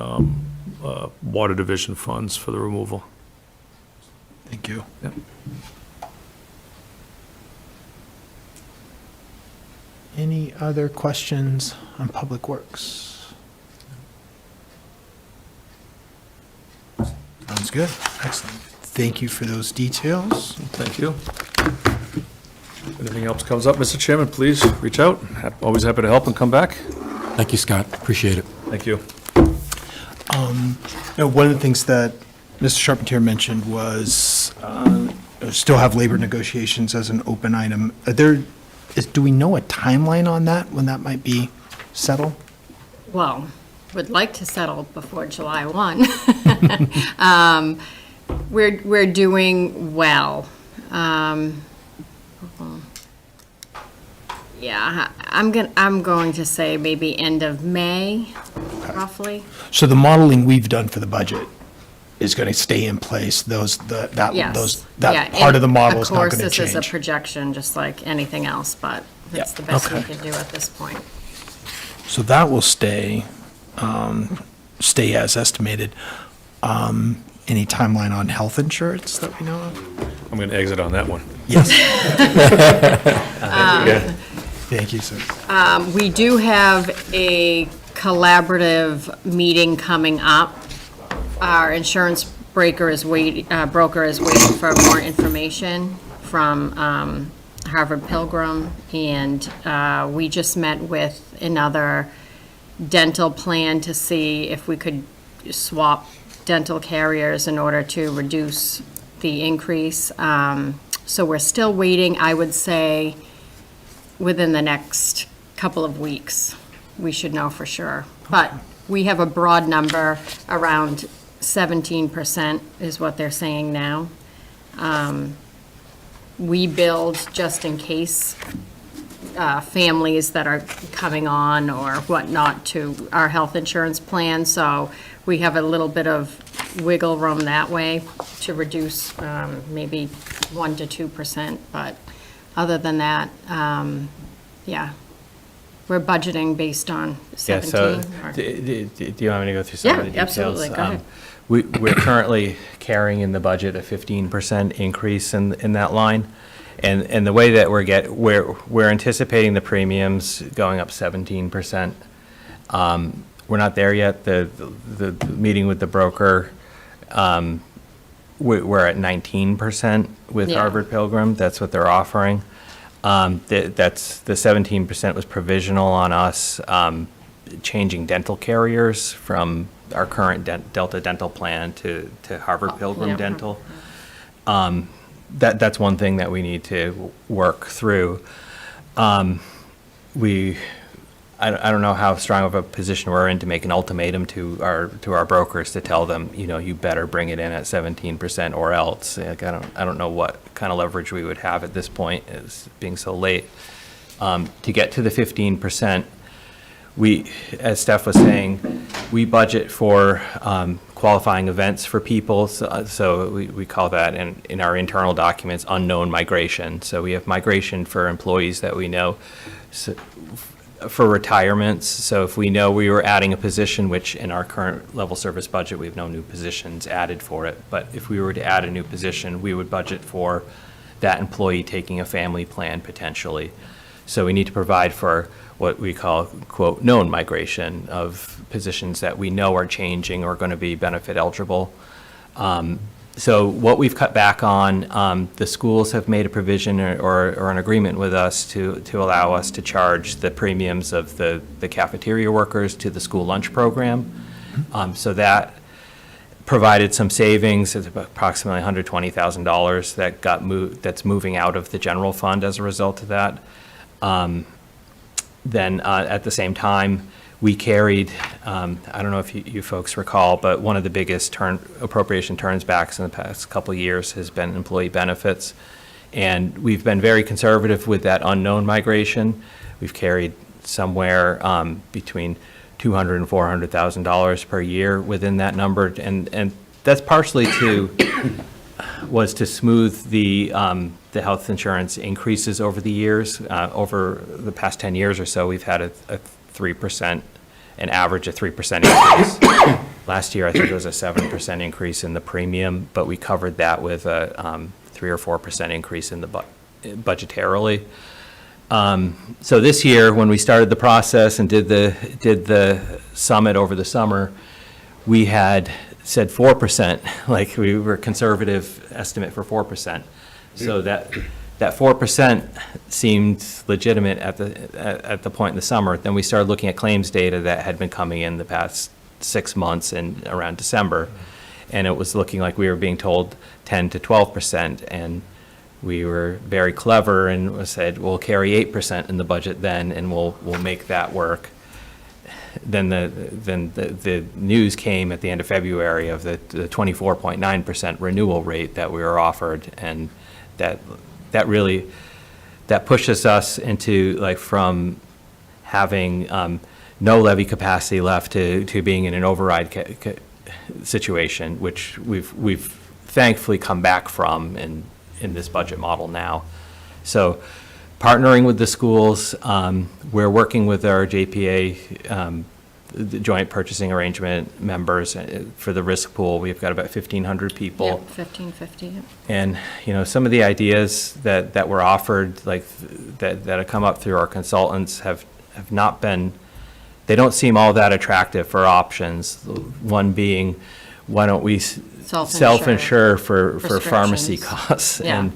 Water Division funds for the removal. Thank you. Yep. Any other questions on Public Works? Sounds good. Excellent. Thank you for those details. Thank you. If anything else comes up, Mr. Chairman, please reach out. Always happy to help and come back. Thank you, Scott. Appreciate it. Thank you. One of the things that Mr. Charpentier mentioned was still have labor negotiations as an open item. Do we know a timeline on that, when that might be settle? Well, would like to settle before July 1. We're doing well. Yeah, I'm going to say maybe end of May, roughly. So the modeling we've done for the budget is going to stay in place, Yes. that Yeah, part of the and model is not going to Of course, this is a change. projection, just like anything else, but it's Yeah, the best we okay. can do at this point. So that will stay as estimated. Any timeline on health insurance that we know of? I'm going to exit on that one. Yes. Thank you, sir. We do have a collaborative meeting coming up. Our insurance broker is waiting for more information from Harvard Pilgrim, and we just met with another dental plan to see if we could swap dental carriers in order to reduce the increase. So we're still waiting. I would say within the next couple of weeks, we should know for sure. But we have a broad number, around 17% is what they're saying now. We build just in case families that are coming on or whatnot to our health insurance plan. So we have a little bit of wiggle room that way to reduce maybe 1 to 2%. But other than that, yeah, we're budgeting based on Yeah, 17. so, or- do you want me to go through some of the Yeah, details? absolutely. Go ahead. We're currently carrying in the budget a 15% increase in that line. And the way that we're anticipating the premiums going up 17%. We're not there yet. The meeting with the broker, we're at 19% with Yeah. Harvard Pilgrim. That's what they're offering. That's, the 17% was provisional on us changing dental carriers from our current Delta Dental plan to Harvard Pilgrim yeah. Dental. That's one thing that we need to work through. I don't know how strong of a position we're in to make an ultimatum to our brokers to tell them, you better bring it in at 17% or else. Like, I don't know what kind of leverage we would have at this point, as being so late. To get to the 15%, as Steph was saying, we budget for qualifying events for people. So we call that in our internal documents unknown migration. So we have migration for employees that we know. So, for retirements, so if we know we were adding a position, which in our current level service budget, we have no new positions added for it, but if we were to add a new position, we would budget for that employee taking a family plan potentially. So we need to provide for what we call, quote, known migration of positions that we know are changing or going to be benefit eligible. So what we've cut back on, the schools have made a provision or an agreement with us to allow us to charge the premiums of the cafeteria workers to the school lunch program. So that provided some savings. It's approximately $120,000 that that's moving out of the general fund as a result of that. Then at the same time, we carried, I don't know if you folks recall, but one of the biggest appropriation turns backs in the past couple of years has been employee benefits. And we've been very conservative with that unknown migration. We've carried somewhere between $200,000 and $400,000 per year within that number. And that's partially was to smooth the health insurance increases over the years. Over the past 10 years or so, we've had a 3%, an average of 3% increase. Last year, I think it was a 7% increase in the premium, but we covered that with a 3 or 4% increase in the budgetarily. So this year, when we started the process and did the summit over the summer, we had said 4%, like we were conservative estimate for 4%. So that 4% seemed legitimate at the point in the summer. Then we started looking at claims data that had been coming in the past 6 months and around December, and it was looking like we were being told 10 to 12%, and we were very clever and said we'll carry 8% in the budget then, and we'll make that work. then the news came at the end of February of the 24.9% renewal rate that we were offered, and that really, that pushes us into, like, from having no levy capacity left to being in an override situation, which we've thankfully come back from in this budget model now. So partnering with the schools, we're working with our JPA, the Joint Purchasing Arrangement members for the risk pool. We've got about 1,500 people. Yep, 1550, yep. And, some of the ideas that were offered, like, that have come up through our consultants have not been, they don't seem all that attractive for options. One being, why don't we self-insure for pharmacy Prescriptions. costs? Yeah. And,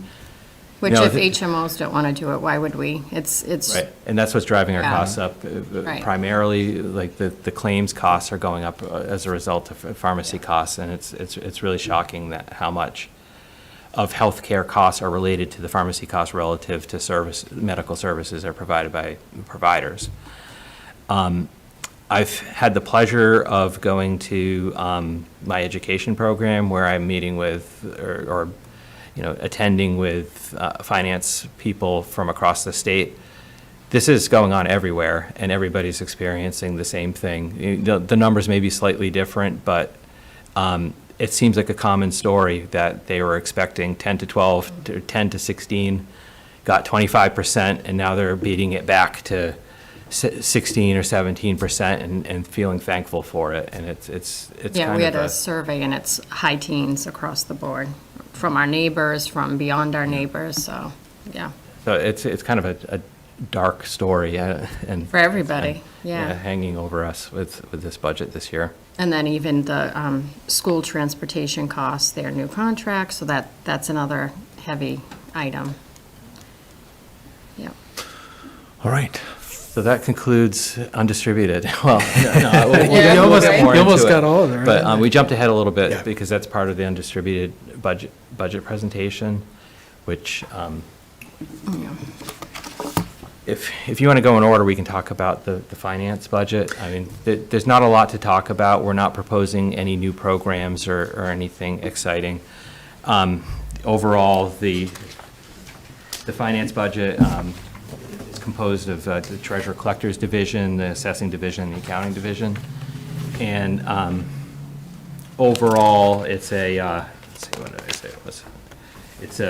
Which No, if the- HMOs don't want to do it, why would we? It's, right, and that's what's driving our Yeah. costs up. Right. Primarily, like, the claims costs are going up as a result of pharmacy costs, and it's really shocking that how much of healthcare costs are related to the pharmacy costs relative to medical services are provided by providers. I've had the pleasure of going to my education program, where I'm meeting with, or attending with finance people from across the state. This is going on everywhere, and everybody's experiencing the same thing. The numbers may be slightly different, but it seems like a common story that they were expecting 10 to 12, to 10 to 16, got 25%, and now they're beating it back to 16 or 17% and feeling thankful for it. And it's yeah, kind we of had a survey and it's high teens across the board, from our neighbors, from beyond our neighbors, so, yeah, so it's kind of a dark story, and for everybody, yeah. hanging over us with this budget this year. And then even the school transportation costs, their new contracts, so that's another heavy item. Yep. All right. So that concludes undistributed. Well, no, we'll Yeah, get- we'll get right. more You almost into it. got all of it, right? But we jumped ahead a little Yeah. bit because that's part of the undistributed budget presentation, which, Yeah. if you want to go in order, we can talk about the finance budget. I mean, there's not a lot to talk about. We're not proposing any new programs or anything exciting. Overall, the finance budget is composed of the Treasurer Collectors Division, the Assessing Division, and the Accounting Division. And overall, it's a, let's see, what did I say it was? It's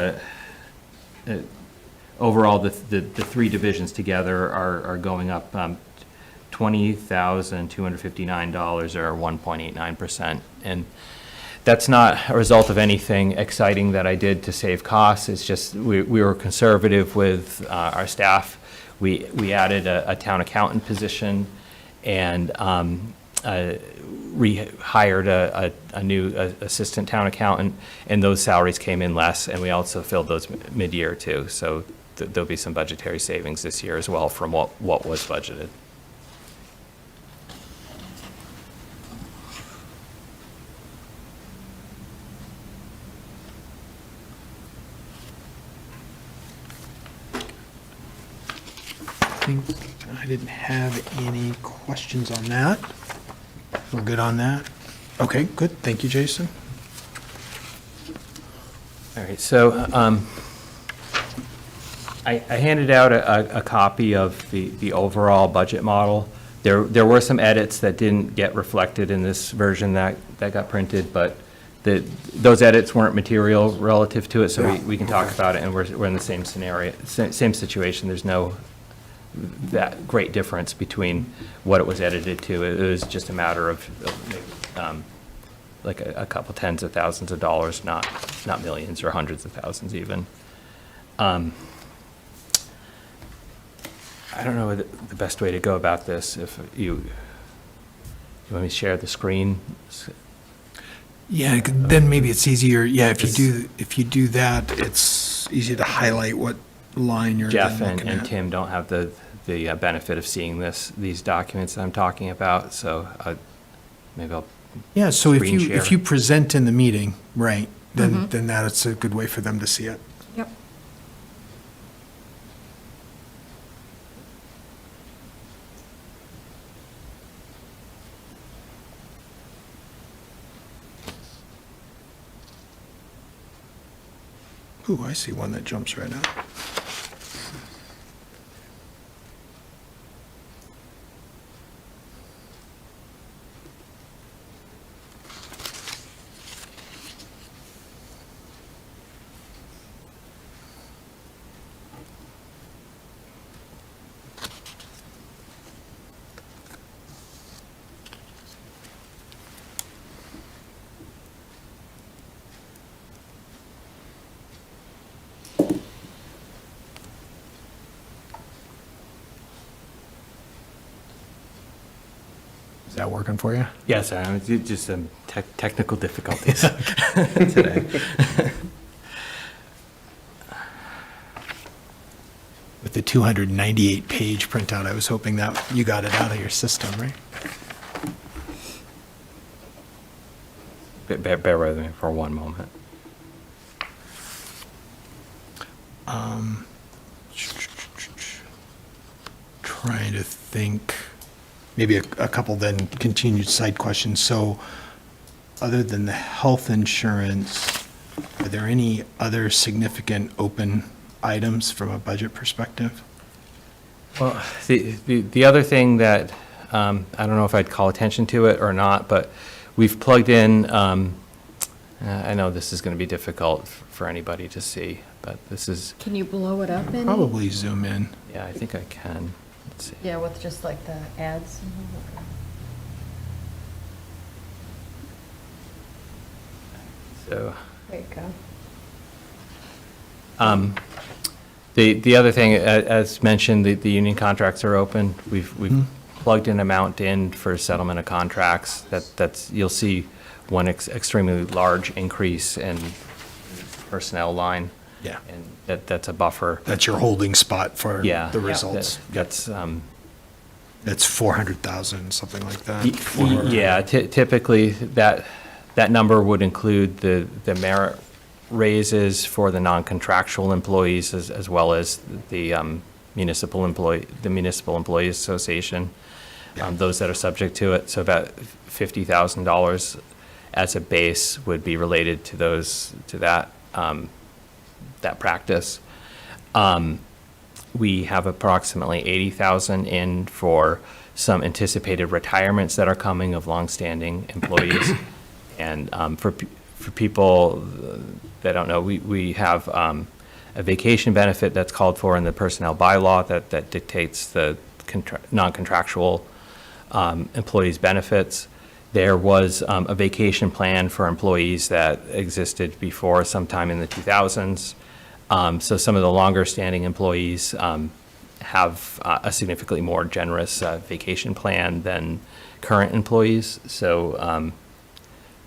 overall, the three divisions together are going up $20,259, or 1.89%. And that's not a result of anything exciting that I did to save costs. It's just we were conservative with our staff. We added a town accountant position and rehired a new assistant town accountant, and those salaries came in less, and we also filled those mid-year too. So there'll be some budgetary savings this year as well from what was budgeted. I didn't have any questions on that. We're good on that? Okay, good. Thank you, Jason. All right, so I handed out a copy of the overall budget model. There were some edits that didn't get reflected in this version that got printed, but those edits weren't material relative to it, so we can talk about it, and we're in the same scenario, same situation. There's no that great difference between what it was edited to. It was just a matter of like a couple tens of thousands of dollars, not millions or hundreds of thousands even. I don't know the best way to go about this. If you want me to share the screen? Yeah, then maybe it's easier, yeah, if you do that, it's easy to highlight what line you're Jeff then looking and at. Tim don't have the benefit of seeing these documents that I'm talking about, so maybe I'll, Yeah, so if screen you, share. if you present in the meeting, right, then that's a good way for them to see it. Yep. Ooh, I see one that jumps right out. Is that working for you? Yes, just some technical difficulties today. With the 298-page printout, I was hoping that you got it out of your system, right? Bear with me for one moment. Trying to think, maybe a couple then continued side questions. So, other than the health insurance, are there any other significant open items from a budget perspective? Well, the other thing that, I don't know if I'd call attention to it or not, but we've plugged in, I know this is going to be difficult for anybody to see, but this is, Can you blow it up any? Probably zoom in. yeah, I think I can. Let's see. Yeah, with just like the ads. So, There you go. the other thing, as mentioned, the union contracts are open. We've plugged an amount in for settlement of contracts. That's, you'll see one extremely large increase in personnel line. Yeah. And that's a buffer. That's your holding spot for Yeah. the results. That's, That's 400,000, something like that. yeah, typically, that number would include the merit raises for the non-contractual employees as well as the municipal employee association, those that are subject to it. So about $50,000 as a base would be related to that practice. We have approximately 80,000 in for some anticipated retirements that are coming of longstanding employees. And for people that don't know, we have a vacation benefit that's called for in the personnel bylaw that dictates the non-contractual employees' benefits. There was a vacation plan for employees that existed before sometime in the 2000s. So some of the longer-standing employees have a significantly more generous vacation plan than current employees. So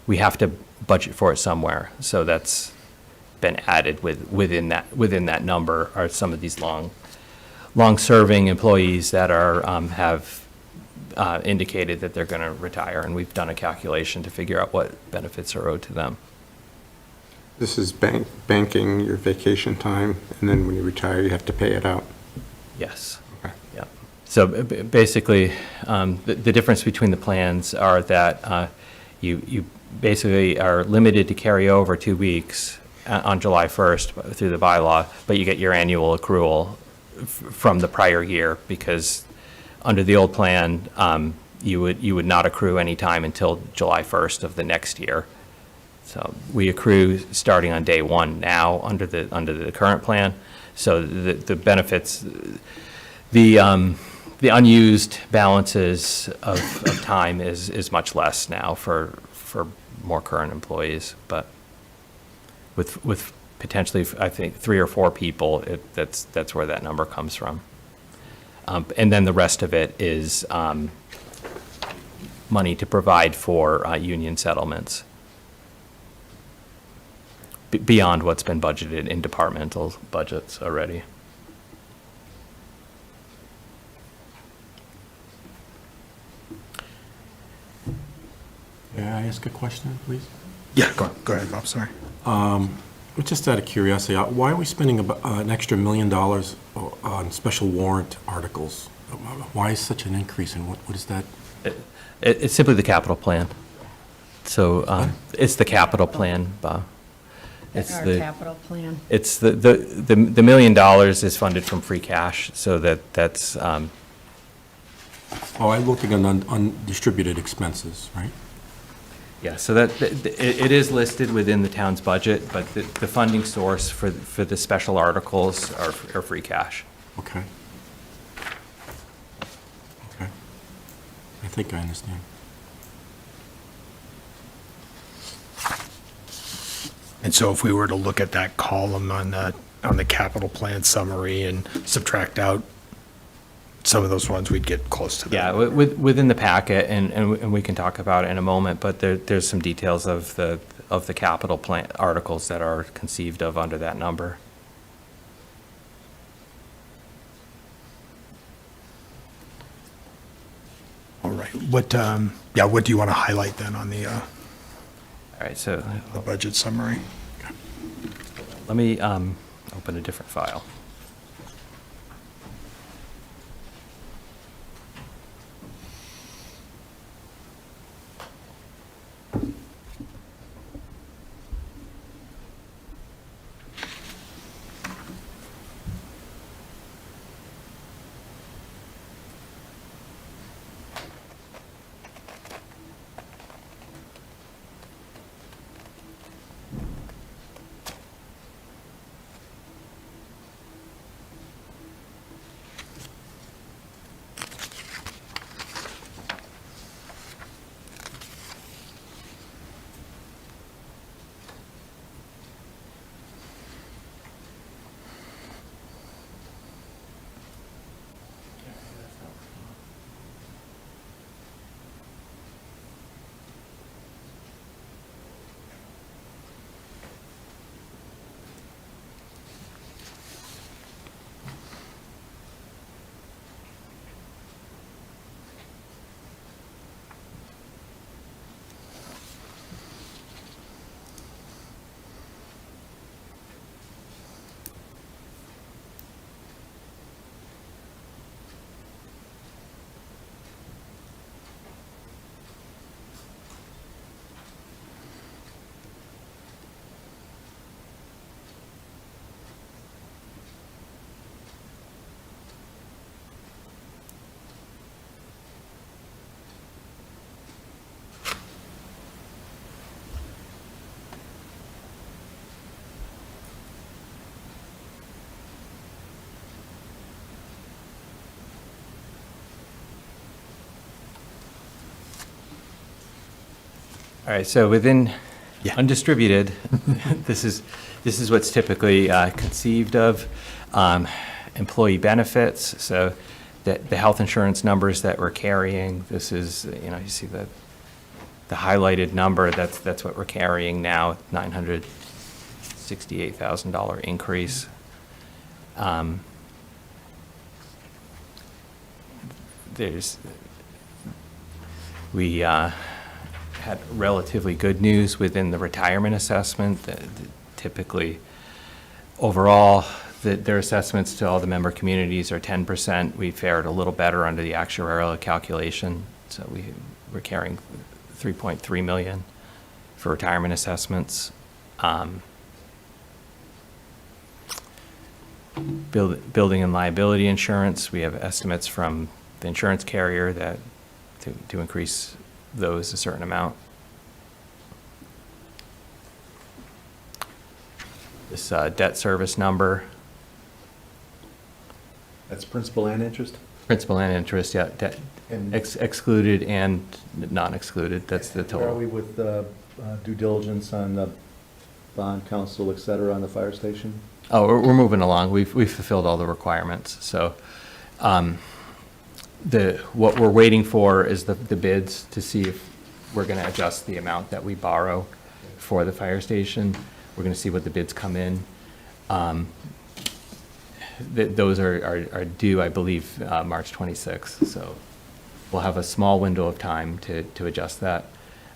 we have to budget for it somewhere. So that's been added within that number are some of these long-serving employees that are have indicated that they're going to retire, and we've done a calculation to figure out what benefits are owed to them. This is banking your vacation time, and then when you retire, you have to pay it out. Yes. Okay. Yeah. So basically, the difference between the plans are that you basically are limited to carry over 2 weeks on July 1st through the bylaw, but you get your annual accrual from the prior year, because under the old plan, you would not accrue any time until July 1st of the next year. So we accrue starting on day one now under the current plan. So the benefits, the unused balances of time is much less now for more current employees, but with potentially, I think, 3 or 4 people, that's where that number comes from. And then the rest of it is money to provide for union settlements beyond what's been budgeted in departmental budgets already. May I ask a question, please? Yeah, go ahead, Bob, sorry. Just out of curiosity, why are we spending an extra $1 million on special warrant articles? Why is such an increase, and what is that? It's simply the capital plan. So it's the capital plan, Bob. It's Our the, capital plan. it's the $1 million is funded from free cash, so that's, Oh, I'm looking on undistributed expenses, right? yeah, so it is listed within the town's budget, but the funding source for the special articles are free cash. Okay. Okay. I think I understand. And so if we were to look at that column on the capital plan summary and subtract out some of those ones, we'd get close to that. Yeah, within the packet, and we can talk about it in a moment, but there's some details of the capital plan articles that are conceived of under that number. All right. What do you want to highlight then on the All right, so budget summary? let me open a different file. All right, so within Yeah. undistributed, this is what's typically conceived of. Employee benefits, so the health insurance numbers that we're carrying, this is, you see the highlighted number, that's what we're carrying now, $968,000 increase. We had relatively good news within the retirement assessment. Typically, overall, their assessments to all the member communities are 10%. We fared a little better under the actuarial calculation, so we're carrying $3.3 million for retirement assessments. Building and liability insurance, we have estimates from the insurance carrier that to increase those a certain amount. This debt service number, That's principal and interest? principal and interest, yeah, debt And- excluded and non-excluded, that's the Where are we total. with due diligence on the bond counsel, et cetera, on the fire station? Oh, we're moving along, we've fulfilled all the requirements, so, what we're waiting for is the bids to see if we're gonna adjust the amount that we borrow for the fire station. We're gonna see what the bids come in. Those are due, I believe, March 26th, so we'll have a small window of time to adjust that,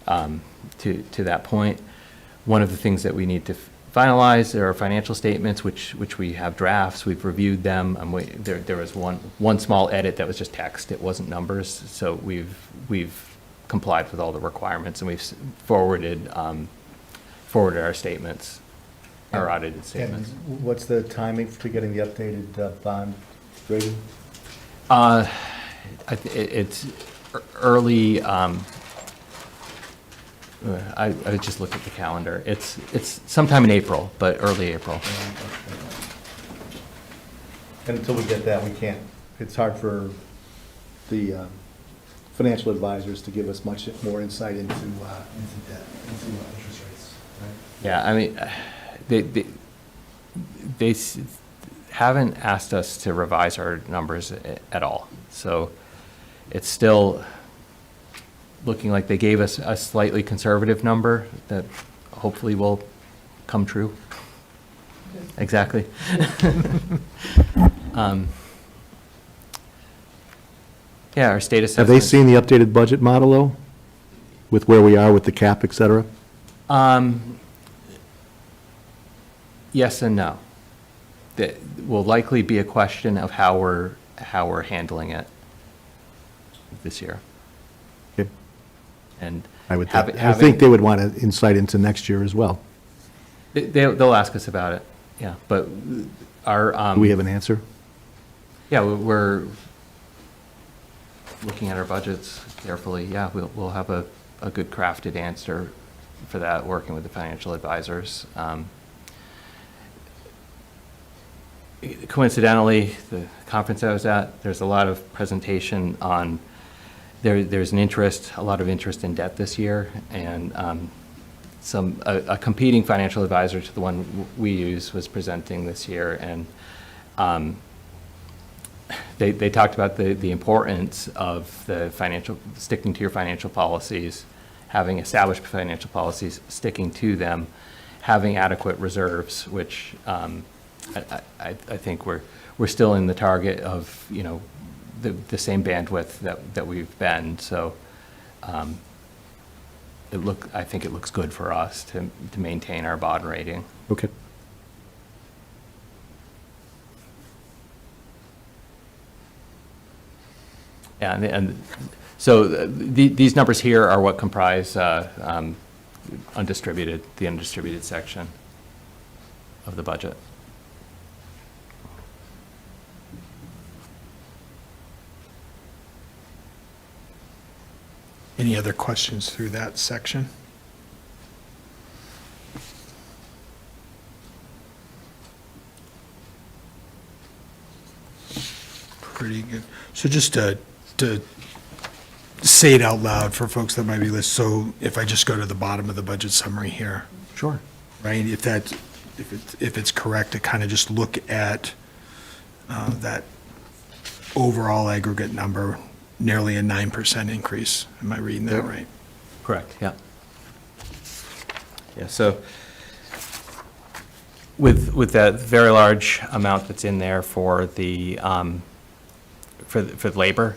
to that point. One of the things that we need to finalize are our financial statements, which we have drafts, we've reviewed them. There was one small edit that was just text, it wasn't numbers, so we've complied with all the requirements, and we've forwarded our statements our audited And statements. what's the timing for getting the updated bond rating? It's early, I would just look at the calendar. It's sometime in April, but early April. And until we get that, we can't, it's hard for the financial advisors to give us much more insight into debt, into interest rates, right? Yeah, I mean, they haven't asked us to revise our numbers at all. So it's still looking like they gave us a slightly conservative number that hopefully will come true. Exactly. Yeah, our state assessment. Have they seen the updated budget model, though, with where we are with the cap, et cetera? Yes and no. That will likely be a question of how we're handling it this year. Okay. And I would having- think, I think they would want an insight into next year as well. They'll ask us about it, yeah, but our. Do we have an answer? Yeah, we're looking at our budgets carefully, yeah, we'll have a good crafted answer for that, working with the financial advisors. Coincidentally, the conference I was at, there's a lot of presentation on, there's a lot of interest in debt this year, and a competing financial advisor to the one we use was presenting this year, and they talked about the importance of sticking to your financial policies, having established financial policies, sticking to them, having adequate reserves, which I think we're still in the target of, the same bandwidth that we've been. So I think it looks good for us to maintain our bond rating. Okay. Yeah, and so these numbers here are what comprise the undistributed section of the budget. Any other questions through that section? Pretty good. So just to say it out loud for folks that might be listening, so if I just go to the bottom of the budget summary here, Sure. right? If it's correct, to kind of just look at that overall aggregate number, nearly a 9% increase. Am I reading that right? Correct, yeah. Yeah, so with that very large amount that's in there for the for labor,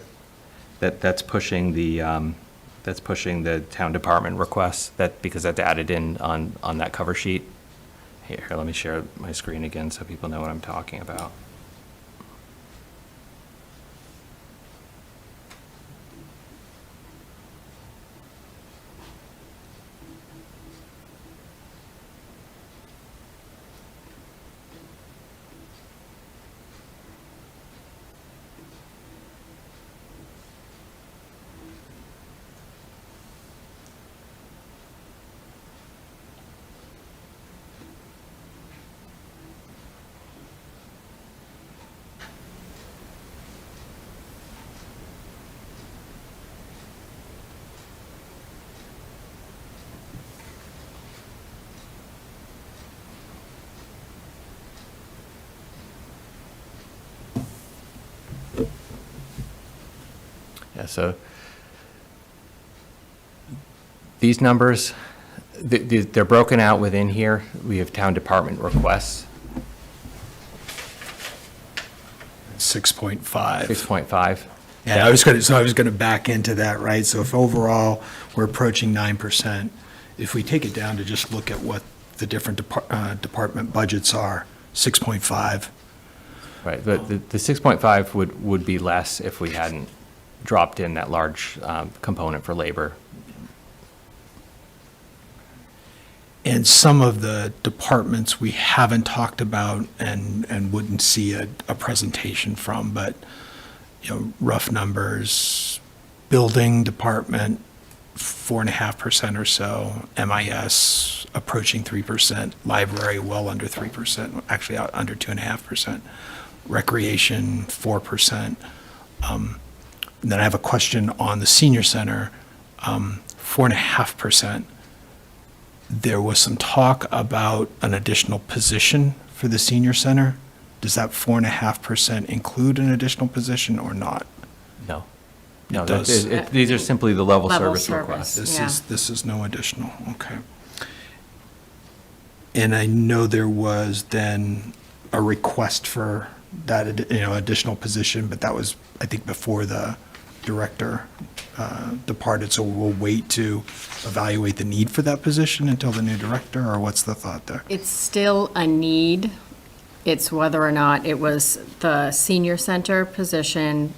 that's pushing the town department requests, because that's added in on that cover sheet. Here, let me share my screen again so people know what I'm talking about. Yeah, so these numbers, they're broken out within here. We have town department requests, 6.5. 6.5. Yeah, I was going to back into that, right? So if overall, we're approaching 9%, if we take it down to just look at what the different department budgets are, 6.5. Right, but the 6.5 would be less if we hadn't dropped in that large component for labor. And some of the departments we haven't talked about and wouldn't see a presentation from, but, rough numbers, building department, 4.5% or so, MIS approaching 3%, library well under 3%, actually under 2.5%, recreation 4%. And then I have a question on the senior center, 4.5%. There was some talk about an additional position for the senior center. Does that 4.5% include an additional position or not? No. No, does. these are simply the level Level service service. requests. This is no additional, okay. And I know there was then a request for that, additional position, but that was, I think, before the director departed, so we'll wait to evaluate the need for that position until the new director, or what's the thought there? It's still a need. It's whether or not it was the senior center position,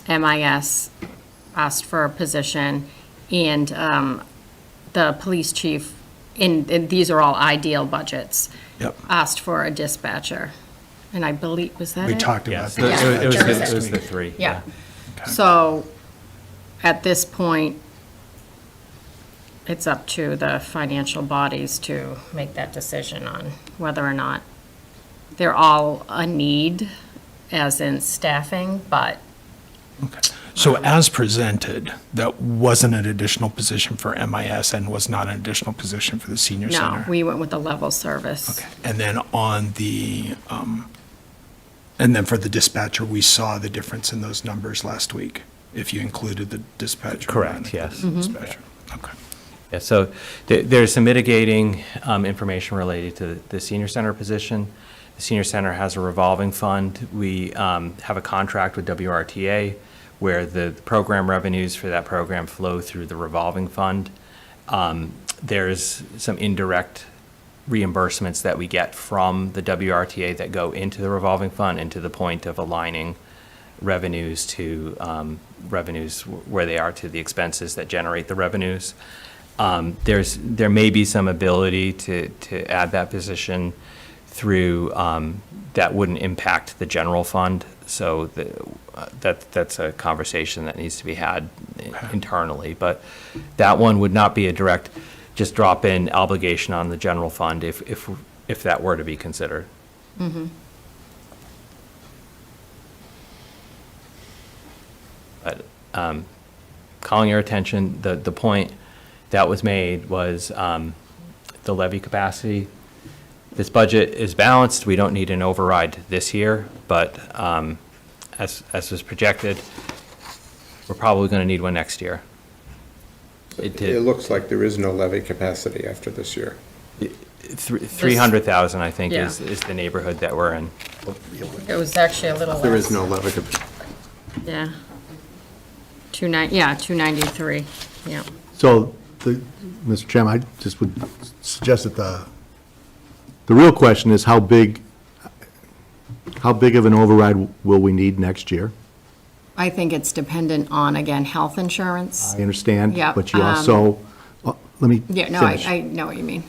MIS asked for a position, and the police chief, and these are all ideal budgets, Yep. asked for a dispatcher. And I believe, was that We it? talked about Yes, that. it was Yeah. it was the three. Yeah. Okay. So, at this point, it's up to the financial bodies to make that decision on whether or not they're all a need, as in staffing, but Okay. So as presented, that wasn't an additional position for MIS and was not an additional position for the senior center? no, we went with the level service. Okay, and then on the, and then for the dispatcher, we saw the difference in those numbers last week, if you included the dispatcher. Correct, yes. Dispatcher, okay. Yeah, so there's some mitigating information related to the senior center position. The senior center has a revolving fund. We have a contract with WRTA where the program revenues for that program flow through the revolving fund. There's some indirect reimbursements that we get from the WRTA that go into the revolving fund, and to the point of aligning revenues to revenues where they are to the expenses that generate the revenues. There may be some ability to add that position through, that wouldn't impact the general fund. So that's a conversation that needs to be had internally. But that one would not be a direct, just drop-in obligation on the general fund if that were to be considered. But calling your attention, the point that was made was the levy capacity. This budget is balanced. We don't need an override this year, but as was projected, we're probably going to need one next year. It looks like there is no levy capacity after this year. 300,000, I think, Yeah. is the neighborhood that we're in. It was actually a little less. There is no levy capacity. Yeah. 293, yeah. So, Mr. Chairman, I just would suggest that the real question is how big of an override will we need next year? I think it's dependent on, again, health insurance. I understand. Yeah, But you also, let me Yeah, no, finish. I know what you mean.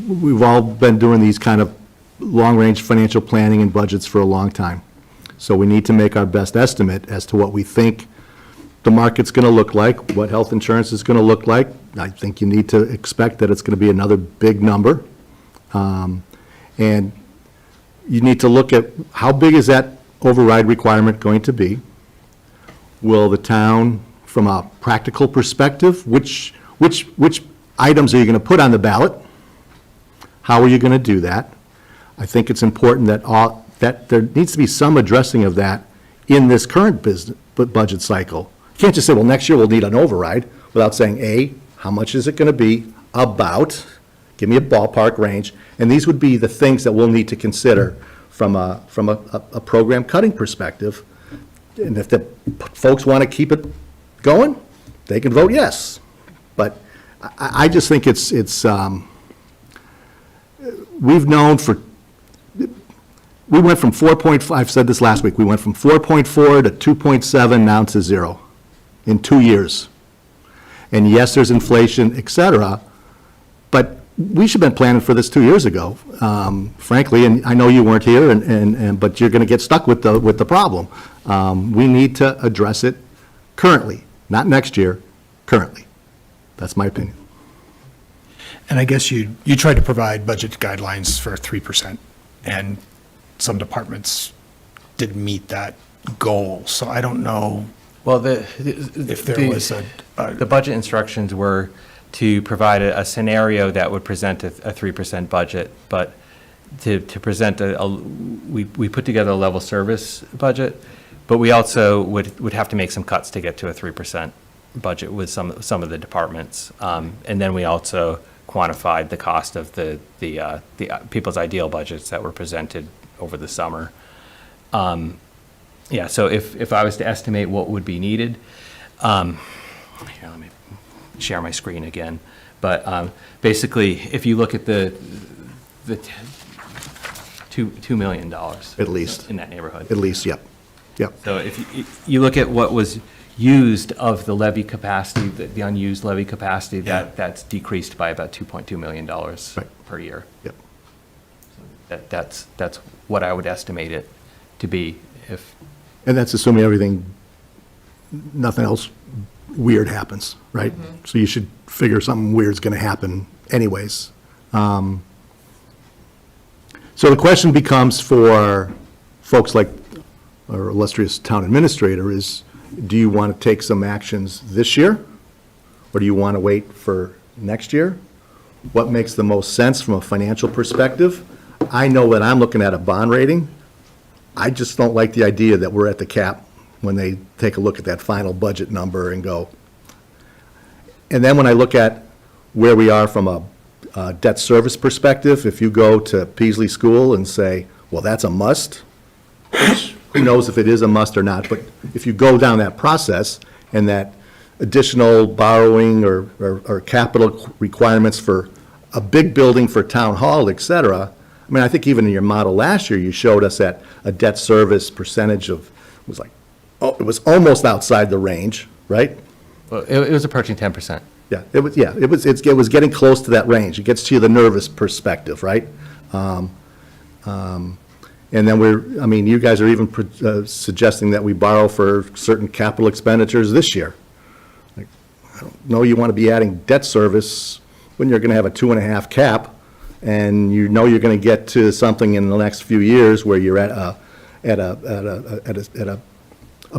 We've all been doing these kind of long-range financial planning and budgets for a long time. So we need to make our best estimate as to what we think the market's going to look like, what health insurance is going to look like. I think you need to expect that it's going to be another big number. And you need to look at how big is that override requirement going to be? Will the town, from a practical perspective, which items are you going to put on the ballot? How are you going to do that? I think it's important that there needs to be some addressing of that in this current budget cycle. You can't just say, well, next year we'll need an override, without saying, A, how much is it going to be, about, give me a ballpark range, and these would be the things that we'll need to consider from a program cutting perspective. And if the folks want to keep it going, they can vote yes. But I just think we've known we went from 4.5, I've said this last week, we went from 4.4 to 2.7, now to 0 in 2 years. And yes, there's inflation, et cetera, But we should have been planning for this 2 years ago, frankly, and I know you weren't here, but you're going to get stuck with the problem. We need to address it currently, not next year, currently. That's my opinion. And I guess you tried to provide budget guidelines for 3%, and some departments didn't meet that goal. So I don't know Well, if there was the budget instructions were to provide a scenario that would present a 3% budget, but to present we put together a level service budget, but we also would have to make some cuts to get to a 3% budget with some of the departments. And then we also quantified the cost of the people's ideal budgets that were presented over the summer. Yeah, so if I was to estimate what would be needed, here, let me share my screen again. But basically, if you look at the $2 million. At least. In that neighborhood. At least, yep. So if you look at what was used of the levy capacity, the unused levy capacity, that's decreased by about $2.2 million per year. Yep. That's what I would estimate it to be if. And that's assuming nothing else weird happens, right? So you should figure something weird's going to happen anyways. So the question becomes for folks like our illustrious town administrator is, do you want to take some actions this year? Or do you want to wait for next year? What makes the most sense from a financial perspective? I know that I'm looking at a bond rating. I just don't like the idea that we're at the cap when they take a look at that final budget number and go. And then when I look at where we are from a debt service perspective, if you go to Peasley School and say, well, that's a must, which who knows if it is a must or not, but if you go down that process and that additional borrowing or capital requirements for a big building for town hall, et cetera, I mean, I think even in your model last year, you showed us that a debt service percentage it was almost outside the range, right? Well, it was approaching 10%. It was getting close to that range. It gets to you the nervous perspective, right? And then you guys are even suggesting that we borrow for certain capital expenditures this year. Like, I don't know you want to be adding debt service when you're going to have a 2.5 cap, and you know you're going to get to something in the next few years where you're at a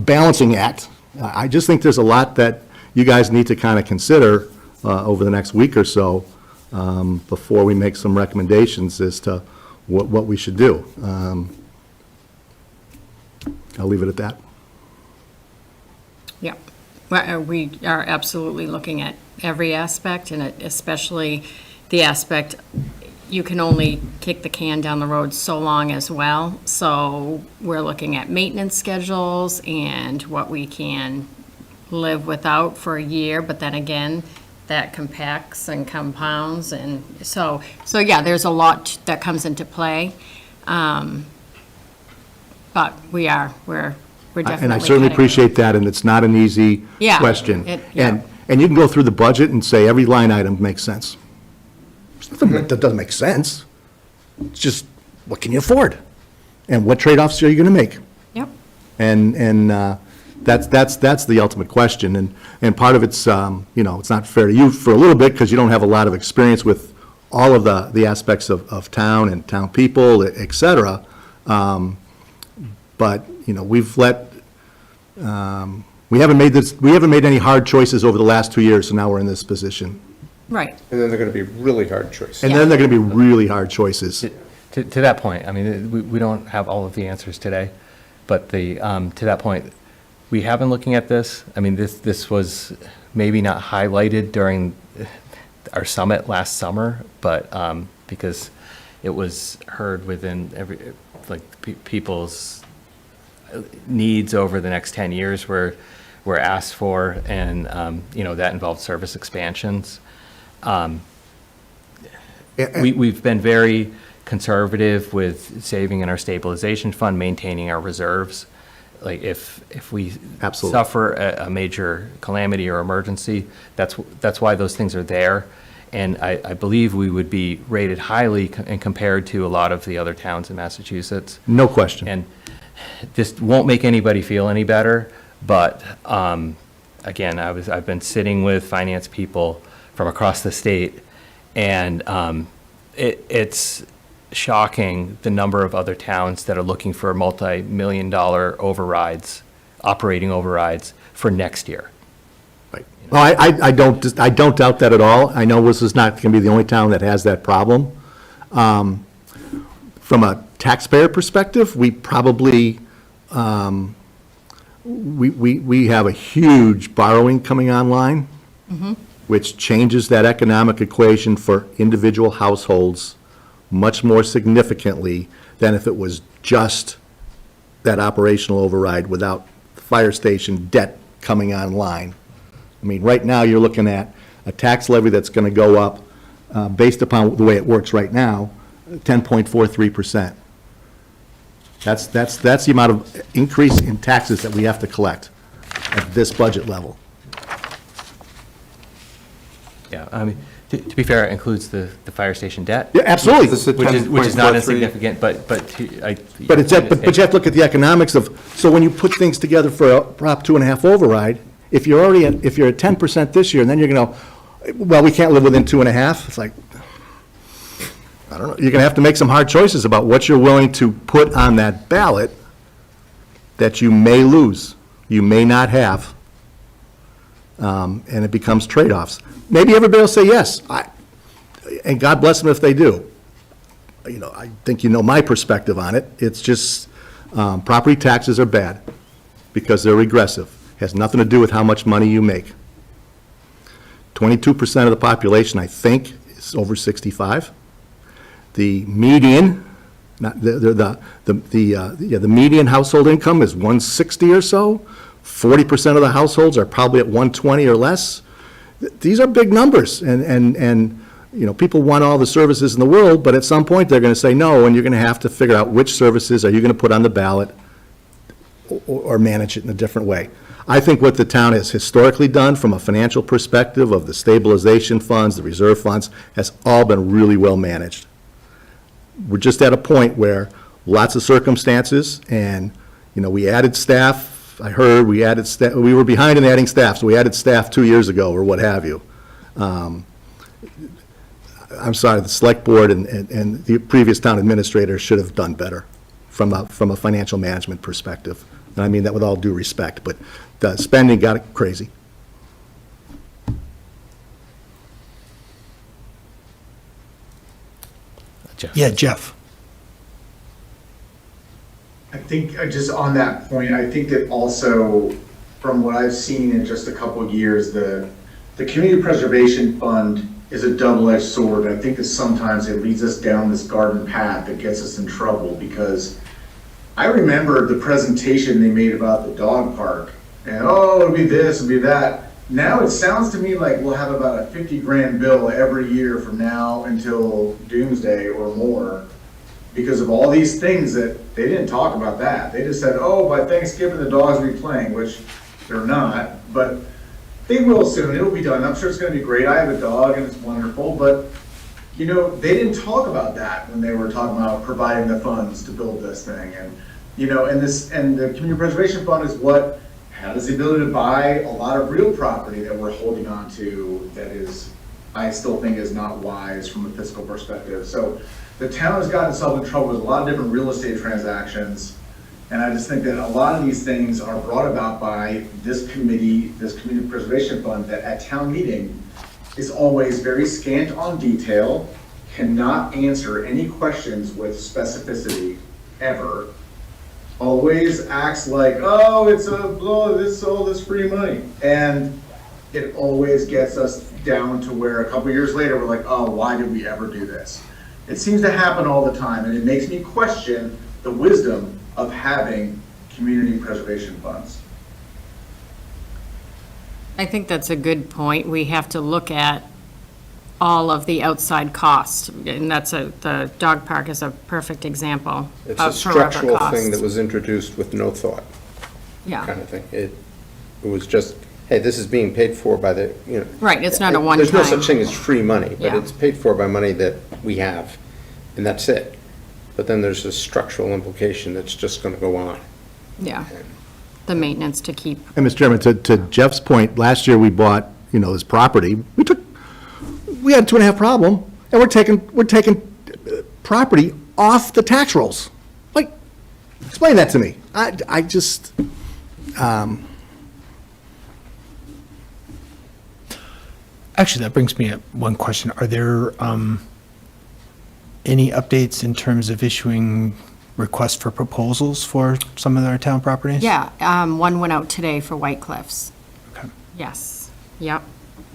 balancing act. I just think there's a lot that you guys need to kind of consider over the next week or so before we make some recommendations as to what we should do. I'll leave it at that. Yeah, well, we are absolutely looking at every aspect, and especially the aspect, you can only kick the can down the road so long as well. So we're looking at maintenance schedules and what we can live without for a year, but then again, that compacts and compounds, and so yeah, there's a lot that comes into play. But we're definitely. And I certainly getting appreciate that, and it's not an easy Yeah, question. yeah. And you can go through the budget and say every line item makes sense. There's nothing that doesn't make sense. It's just, what can you afford? And what trade-offs are you going to make? Yep. And that's the ultimate question. And part of it's, it's not fair to you for a little bit because you don't have a lot of experience with all of the aspects of town and town people, et cetera. But, we've we haven't made any hard choices over the last 2 years, so now we're in this position. Right. And then they're going to be really hard choices. And then they're going to be really hard choices. To that point, I mean, we don't have all of the answers today, but to that point, we have been looking at this. I mean, this was maybe not highlighted during our summit last summer, but because it was heard within people's needs over the next 10 years were asked for, and that involved service expansions. We've been very conservative with saving in our stabilization fund, maintaining our reserves. Like if we Absolutely. suffer a major calamity or emergency, that's why those things are there. And I believe we would be rated highly and compared to a lot of the other towns in Massachusetts. No question. And this won't make anybody feel any better, but again, I've been sitting with finance people from across the state, and it's shocking the number of other towns that are looking for multi-million-dollar overrides, operating overrides for next year. Right. Well, I don't doubt that at all. I know this is not going to be the only town that has that problem. From a taxpayer perspective, we probably, we have a huge borrowing coming online, which changes that economic equation for individual households much more significantly than if it was just that operational override without fire station debt coming online. I mean, right now, you're looking at a tax levy that's going to go up, based upon the way it works right now, 10.43%. That's the amount of increase in taxes that we have to collect at this budget level. Yeah, I mean, to be fair, it includes the fire station debt. Yeah, absolutely. This is Which is not 10.43. insignificant, but But you have to look at the economics of, so when you put things together for a Prop 2.5 override, if you're at 10% this year, and then you're going to, well, we can't live within 2.5, it's like, I don't know, you're going to have to make some hard choices about what you're willing to put on that ballot that you may lose, you may not have, and it becomes trade-offs. Maybe everybody will say yes, and God bless them if they do. You know, I think you know my perspective on it. It's just, property taxes are bad because they're regressive. Has nothing to do with how much money you make. 22% of the population, I think, is over 65. The median, the median household income is 160 or so. 40% of the households are probably at 120 or less. These are big numbers, and you know, people want all the services in the world, but at some point, they're going to say no, and you're going to have to figure out which services are you going to put on the ballot or manage it in a different way. I think what the town has historically done from a financial perspective of the stabilization funds, the reserve funds, has all been really well managed. We're just at a point where lots of circumstances, and, you know, we added staff. I heard we added staff. We were behind in adding staff, so we added staff 2 years ago or what have you. I'm sorry, the select board and the previous town administrator should have done better from a financial management perspective. And I mean that with all due respect, but the spending got crazy. Jeff. Yeah, Jeff. I think, just on that point, I think that also, from what I've seen in just a couple of years, the Community Preservation Fund is a double-edged sword. I think that sometimes it leads us down this garden path that gets us in trouble, because I remember the presentation they made about the dog park, and oh, it'll be this, it'll be that. Now it sounds to me like we'll have about a 50 grand bill every year from now until doomsday or more, because of all these things that they didn't talk about that. They just said, oh, by Thanksgiving the dogs will be playing, which they're not, but they will soon. It'll be done. I'm sure it's going to be great. I have a dog and it's wonderful, but you know, they didn't talk about that when they were talking about providing the funds to build this thing. And you know, and the Community Preservation Fund is what has the ability to buy a lot of real property that we're holding on to that is, I still think, is not wise from a fiscal perspective. So the town has gotten itself in trouble with a lot of different real estate transactions, and I just think that a lot of these things are brought about by this committee, this Community Preservation Fund, that at town meeting is always very scant on detail, cannot answer any questions with specificity ever, always acts like, oh, it's all this free money, and it always gets us down to where a couple years later we're like, oh, why did we ever do this? It seems to happen all the time, and it makes me question the wisdom of having community preservation funds. I think that's a good point. We have to look at all of the outside costs, and the dog park is a perfect example It's a of forever structural thing costs. that was introduced with no thought, Yeah. kind of thing. It was just hey, this is being paid for by the, Right, it's not a There's no one-time. such thing as free money, but Yeah. it's paid for by money that we have, and that's it. But then there's this structural implication that's just going to go on. Yeah, the maintenance to keep, And Mr. Chairman, to Jeff's point, last year we bought, this property, we had a 2.5 problem, and we're taking property off the tax rolls. Like, explain that to me. I just, Actually, that brings me up one question. Are there any updates in terms of issuing requests for proposals for some of our town properties? yeah, one went out today for White Cliffs. Okay. Yes, yep.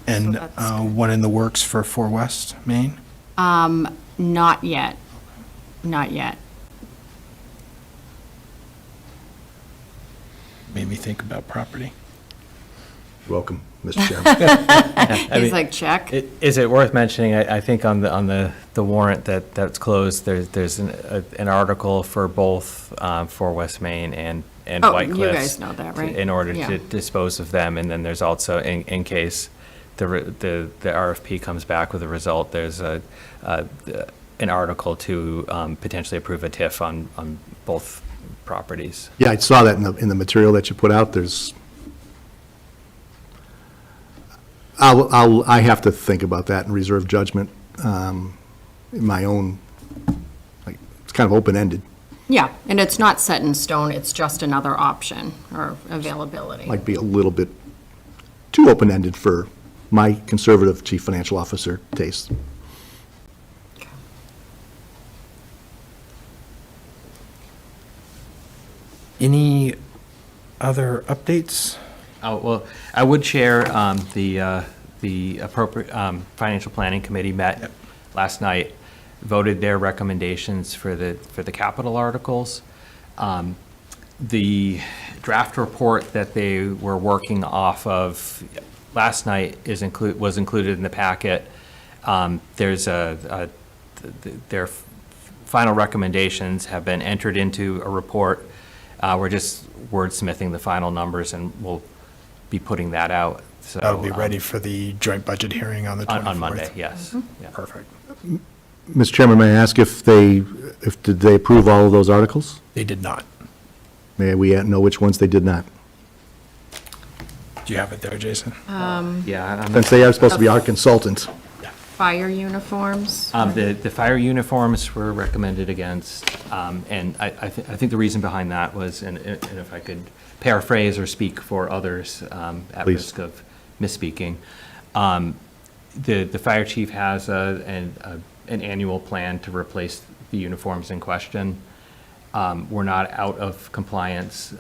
And So that's one in the works for 4 West Main? Not yet, not yet. Made me think about property. welcome, Mr. Chairman. He's like, check. Is it worth mentioning, I think on the warrant that's closed, there's an article for both 4 West Main and Oh, White you Cliffs. guys know that, right? In order Yeah. to dispose of them, and then there's also, in case the RFP comes back with a result, there's an article to potentially approve a TIF on both properties. Yeah, I saw that in the material that you put out. I have to think about that and reserve judgment in my own, it's kind of open-ended. Yeah, and it's not set in stone, it's just another option or availability. Might be a little bit too open-ended for my conservative chief financial officer taste. Any other updates? Oh, well, I would share, the appropriate, Financial Planning Committee met last night, voted their recommendations for the capital articles. The draft report that they were working off of last night was included in the packet. There's their final recommendations have been entered into a report. We're just wordsmithing the final numbers, and we'll be putting that out. So That'll be ready for the joint budget hearing on the 24th? on Monday, yes. Yeah. Perfect. Mr. Chairman, may I ask did they approve all of those articles? They did not. May we know which ones they did not? Do you have it there, Jason? Yeah, Since they are supposed to be our consultant. Fire uniforms, the fire uniforms were recommended against, and I think the reason behind that was, and if I could paraphrase or speak for others at Please. risk of misspeaking, the fire chief has an annual plan to replace the uniforms in question. We're not out of compliance.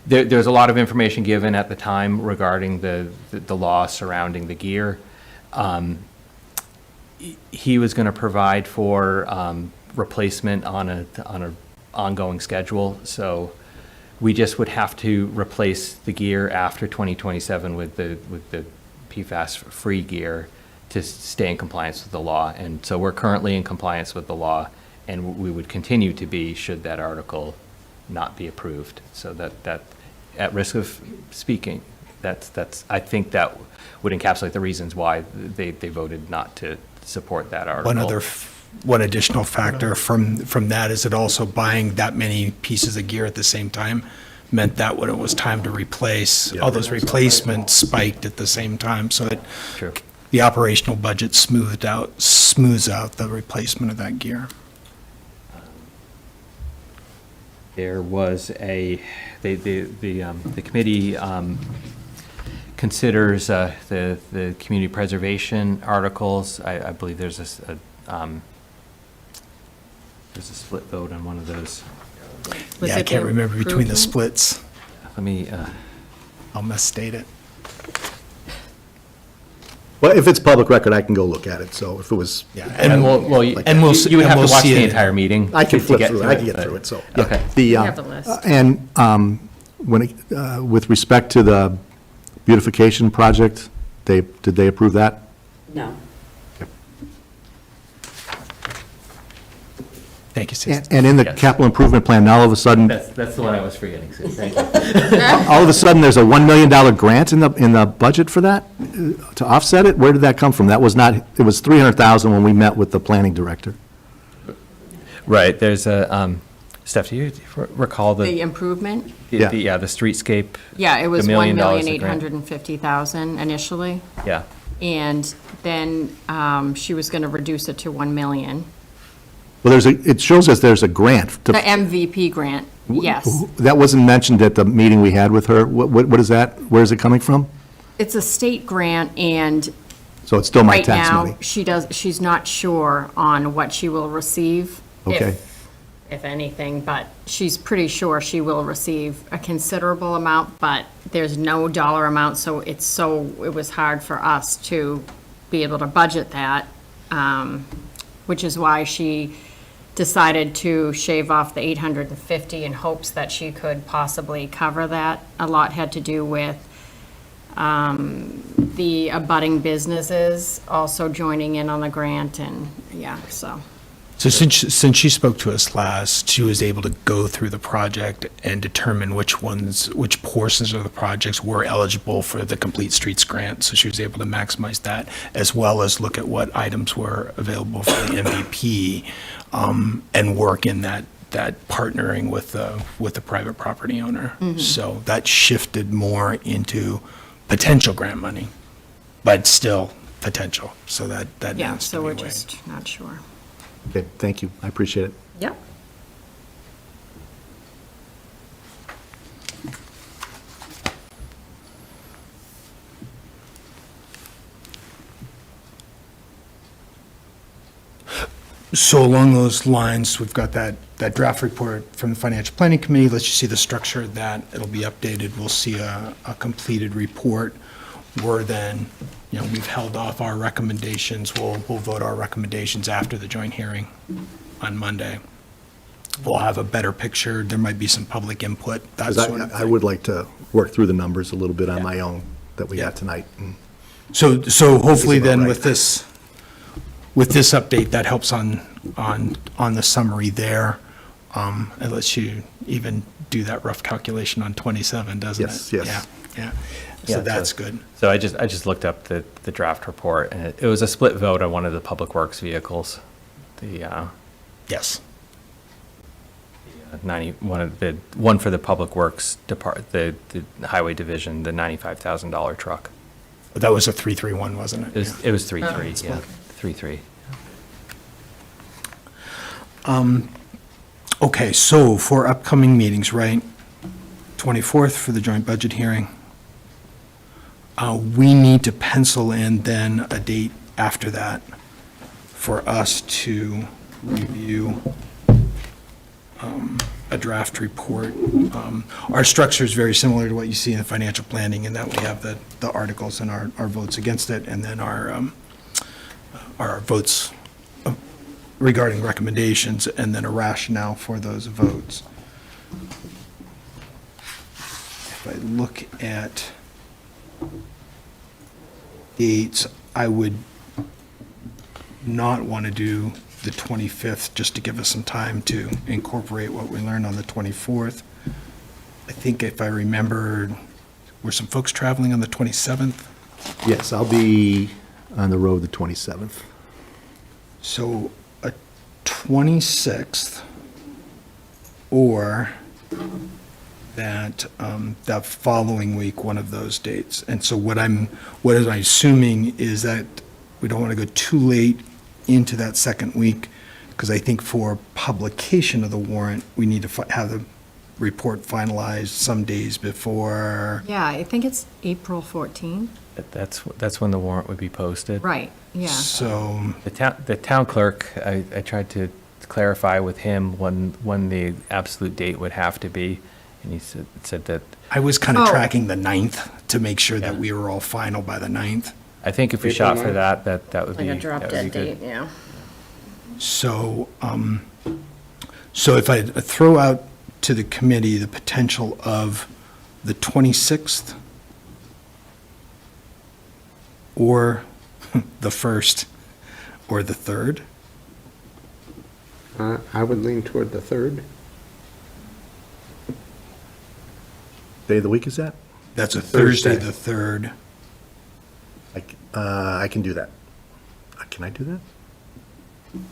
There's a lot of information given at the time regarding the law surrounding the gear. He was going to provide for replacement on a ongoing schedule, so we just would have to replace the gear after 2027 with the PFAS-free gear to stay in compliance with the law. And so we're currently in compliance with the law, and we would continue to be should that article not be approved. So that at risk of speaking, I think that would encapsulate the reasons why they voted not to support that article. One additional factor from that is that also buying that many pieces of gear at the same time meant that when it was time to replace, all those replacements spiked at the same time, so True. the operational budget smooths out the replacement of that gear. There was the committee considers the community preservation articles. I believe there's a split vote on one of those. Was Yeah, I it can't the remember between the improvement? splits. Let me, I'll misstate it. Well, if it's public record, I can go look at it, so if it was, Yeah, and well, you and we'll you would have and to we'll watch see the it. entire meeting. I can to flip get through it, I can get through it, so. yeah. Okay. The, We have the list. And with respect to the beautification project, did they approve that? No. Thank you, Susan. And in the Yes. capital improvement plan, now all of a sudden, That's the one I was forgetting, Sue, thank you. all of a sudden, there's a $1 million grant in the budget for that, to offset it? Where did that come from? That was not, it was $300,000 when we met with the planning director. Right, there's a, Steph, do you recall The improvement? Yeah. the streetscape? Yeah, it was the $1 million $1,850,000 grant? initially, Yeah, and then she was going to reduce it to 1 million. Well, it shows us there's a grant. The MVP grant, yes. That wasn't mentioned at the meeting we had with her. What is that? Where is it coming from? It's a state grant, and So it's still my right tax now, money. she's not sure on what she will receive. Okay. If anything, but she's pretty sure she will receive a considerable amount, but there's no dollar amount, so it was hard for us to be able to budget that, which is why she decided to shave off the 850 in hopes that she could possibly cover that. A lot had to do with the abutting businesses also joining in on the grant, and, yeah, so. So since she spoke to us last, she was able to go through the project and determine which portions of the projects were eligible for the Complete Streets grant. So she was able to maximize that, as well as look at what items were available for the MVP, and work in that partnering with the private property owner. So that shifted more into potential grant money, but still potential. So that Yeah, needs to so be we're weighed. just not sure. Okay, thank you. I appreciate it. Yep. So along those lines, we've got that draft report from the Financial Planning Committee. Let's just see the structure of that. It'll be updated. We'll see a completed report. We're then, we've held off our recommendations. We'll vote our recommendations after the joint hearing on Monday. We'll have a better picture. There might be some public input, that 'Cause sort of I thing. would like to work through the numbers a little bit on Yeah. my own that we Yeah. got tonight. So hopefully about then right. with this update, that helps on the summary there. It lets you even do that rough calculation on 27, doesn't it? Yes, yes. Yeah. Yeah, So that's good. So I just looked up the draft report, and it was a split vote on one of the Public Works vehicles, the Yes. one for the Public Works the Highway Division, the $95,000 truck. That was a 331, wasn't it? It was 3-3, it's yeah, split. 3-3. Okay, so for upcoming meetings, right? 24th for the joint budget hearing. We need to pencil in then a date after that for us to review a draft report. Our structure is very similar to what you see in financial planning, in that we have the articles and our votes against it, and then our votes regarding recommendations, and then a rationale for those votes. If I look at dates, I would not want to do the 25th, just to give us some time to incorporate what we learned on the 24th. I think if I remember, were some folks traveling on the 27th? Yes, I'll be on the road the 27th. So a 26th, or that following week, one of those dates. And so what am I assuming is that we don't want to go too late into that second week, because I think for publication of the warrant, we need to have the report finalized some days before. Yeah, I think it's April 14th. That's when the warrant would be posted. Right, yeah. So, The town clerk, I tried to clarify with him when the absolute date would have to be, and he said that, I was kind of Oh. tracking the 9th to make sure that Yeah. we were all final by the 9th. I think if we shot for that would be, Like a drop that would be dead good. date, yeah. So, so if I throw out to the committee the potential of the 26th or the 1st or the 3rd, I would lean toward the 3rd. Day of the week is that? That's a Thursday, Thursday. the 3rd. I can do that. Can I do that?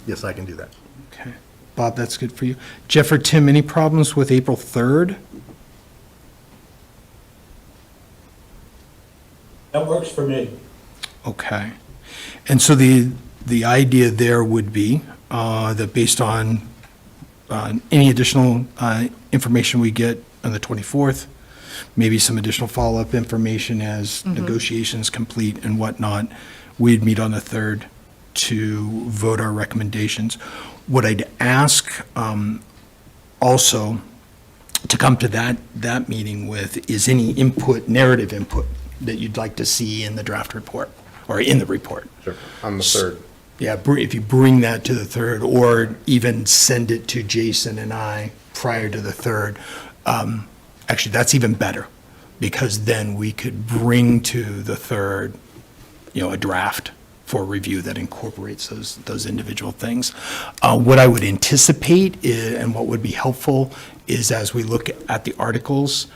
Yes, I can do that. Okay. Bob, that's good for you. Jeff or Tim, any problems with April 3rd? That works for me. Okay. And so the idea there would be that based on any additional information we get on the 24th, maybe some additional follow-up information as negotiations complete and whatnot, we'd meet on the 3rd to vote our recommendations. What I'd ask also to come to that meeting with is any input, narrative input, that you'd like to see in the draft report, or in the report. Sure. On the 3rd. Yeah, if you bring that to the 3rd, or even send it to Jason and I prior to the 3rd, actually, that's even better, because then we could bring to the 3rd, a draft for review that incorporates those individual things. What I would anticipate and what would be helpful is, as we look at the articles,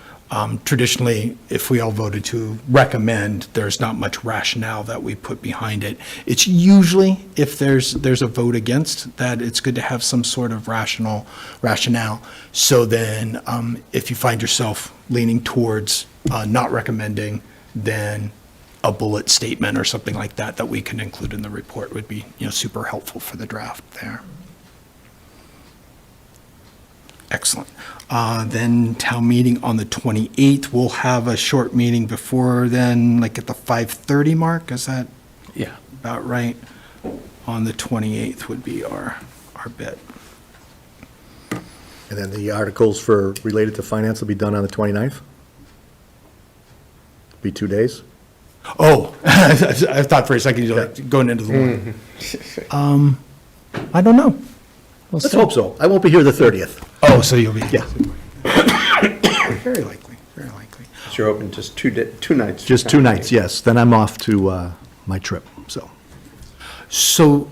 traditionally, if we all voted to recommend, there's not much rationale that we put behind it. It's usually, if there's a vote against, that it's good to have some sort of rationale. So then, if you find yourself leaning towards not recommending, then a bullet statement or something like that that we can include in the report would be, super helpful for the draft there. Excellent. Then town meeting on the 28th, we'll have a short meeting before then, like at the 5:30 mark, is that Yeah. about right? On the 28th would be our bit. And then the articles related to finance will be done on the 29th? Be 2 days? Oh, I thought for a second you were like going into the morning. I don't know. Let's hope so. I won't be here the 30th. Oh, so you'll be. Yeah. Very likely, very likely. So you're open just 2 nights? Just 2 nights, yes. Then I'm off to my trip, so. So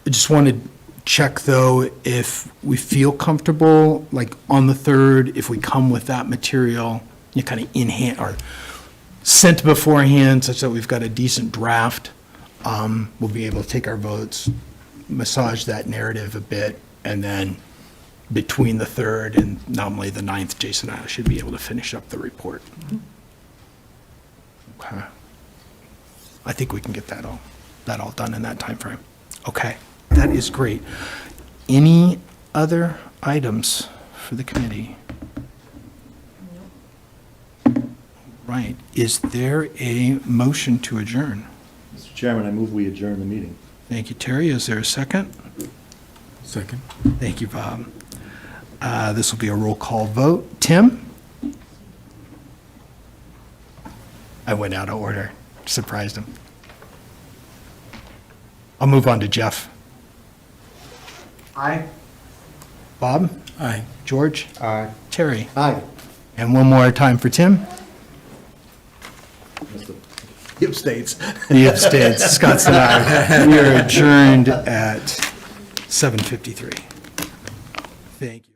I just want to check, though, if we feel comfortable, like on the 3rd, if we come with that material, kind of in hand, or sent beforehand, such that we've got a decent draft, we'll be able to take our votes, massage that narrative a bit, and then between the 3rd and nominally the 9th, Jason and I should be able to finish up the report. Okay. I think we can get that all done in that timeframe. Okay, that is great. Any other items for the committee? Right, is there a motion to adjourn? Mr. Chairman, I move we adjourn the meeting. Thank you, Terry. Is there a second? Second. Thank you, Bob. This will be a roll call vote. Tim? I went out of order, surprised him. I'll move on to Jeff. Aye. Bob? Aye. George? Aye. Terry? Aye. And one more time for Tim? He abstains. He abstains. Scott's and I. We are adjourned at 7:53. Thank you.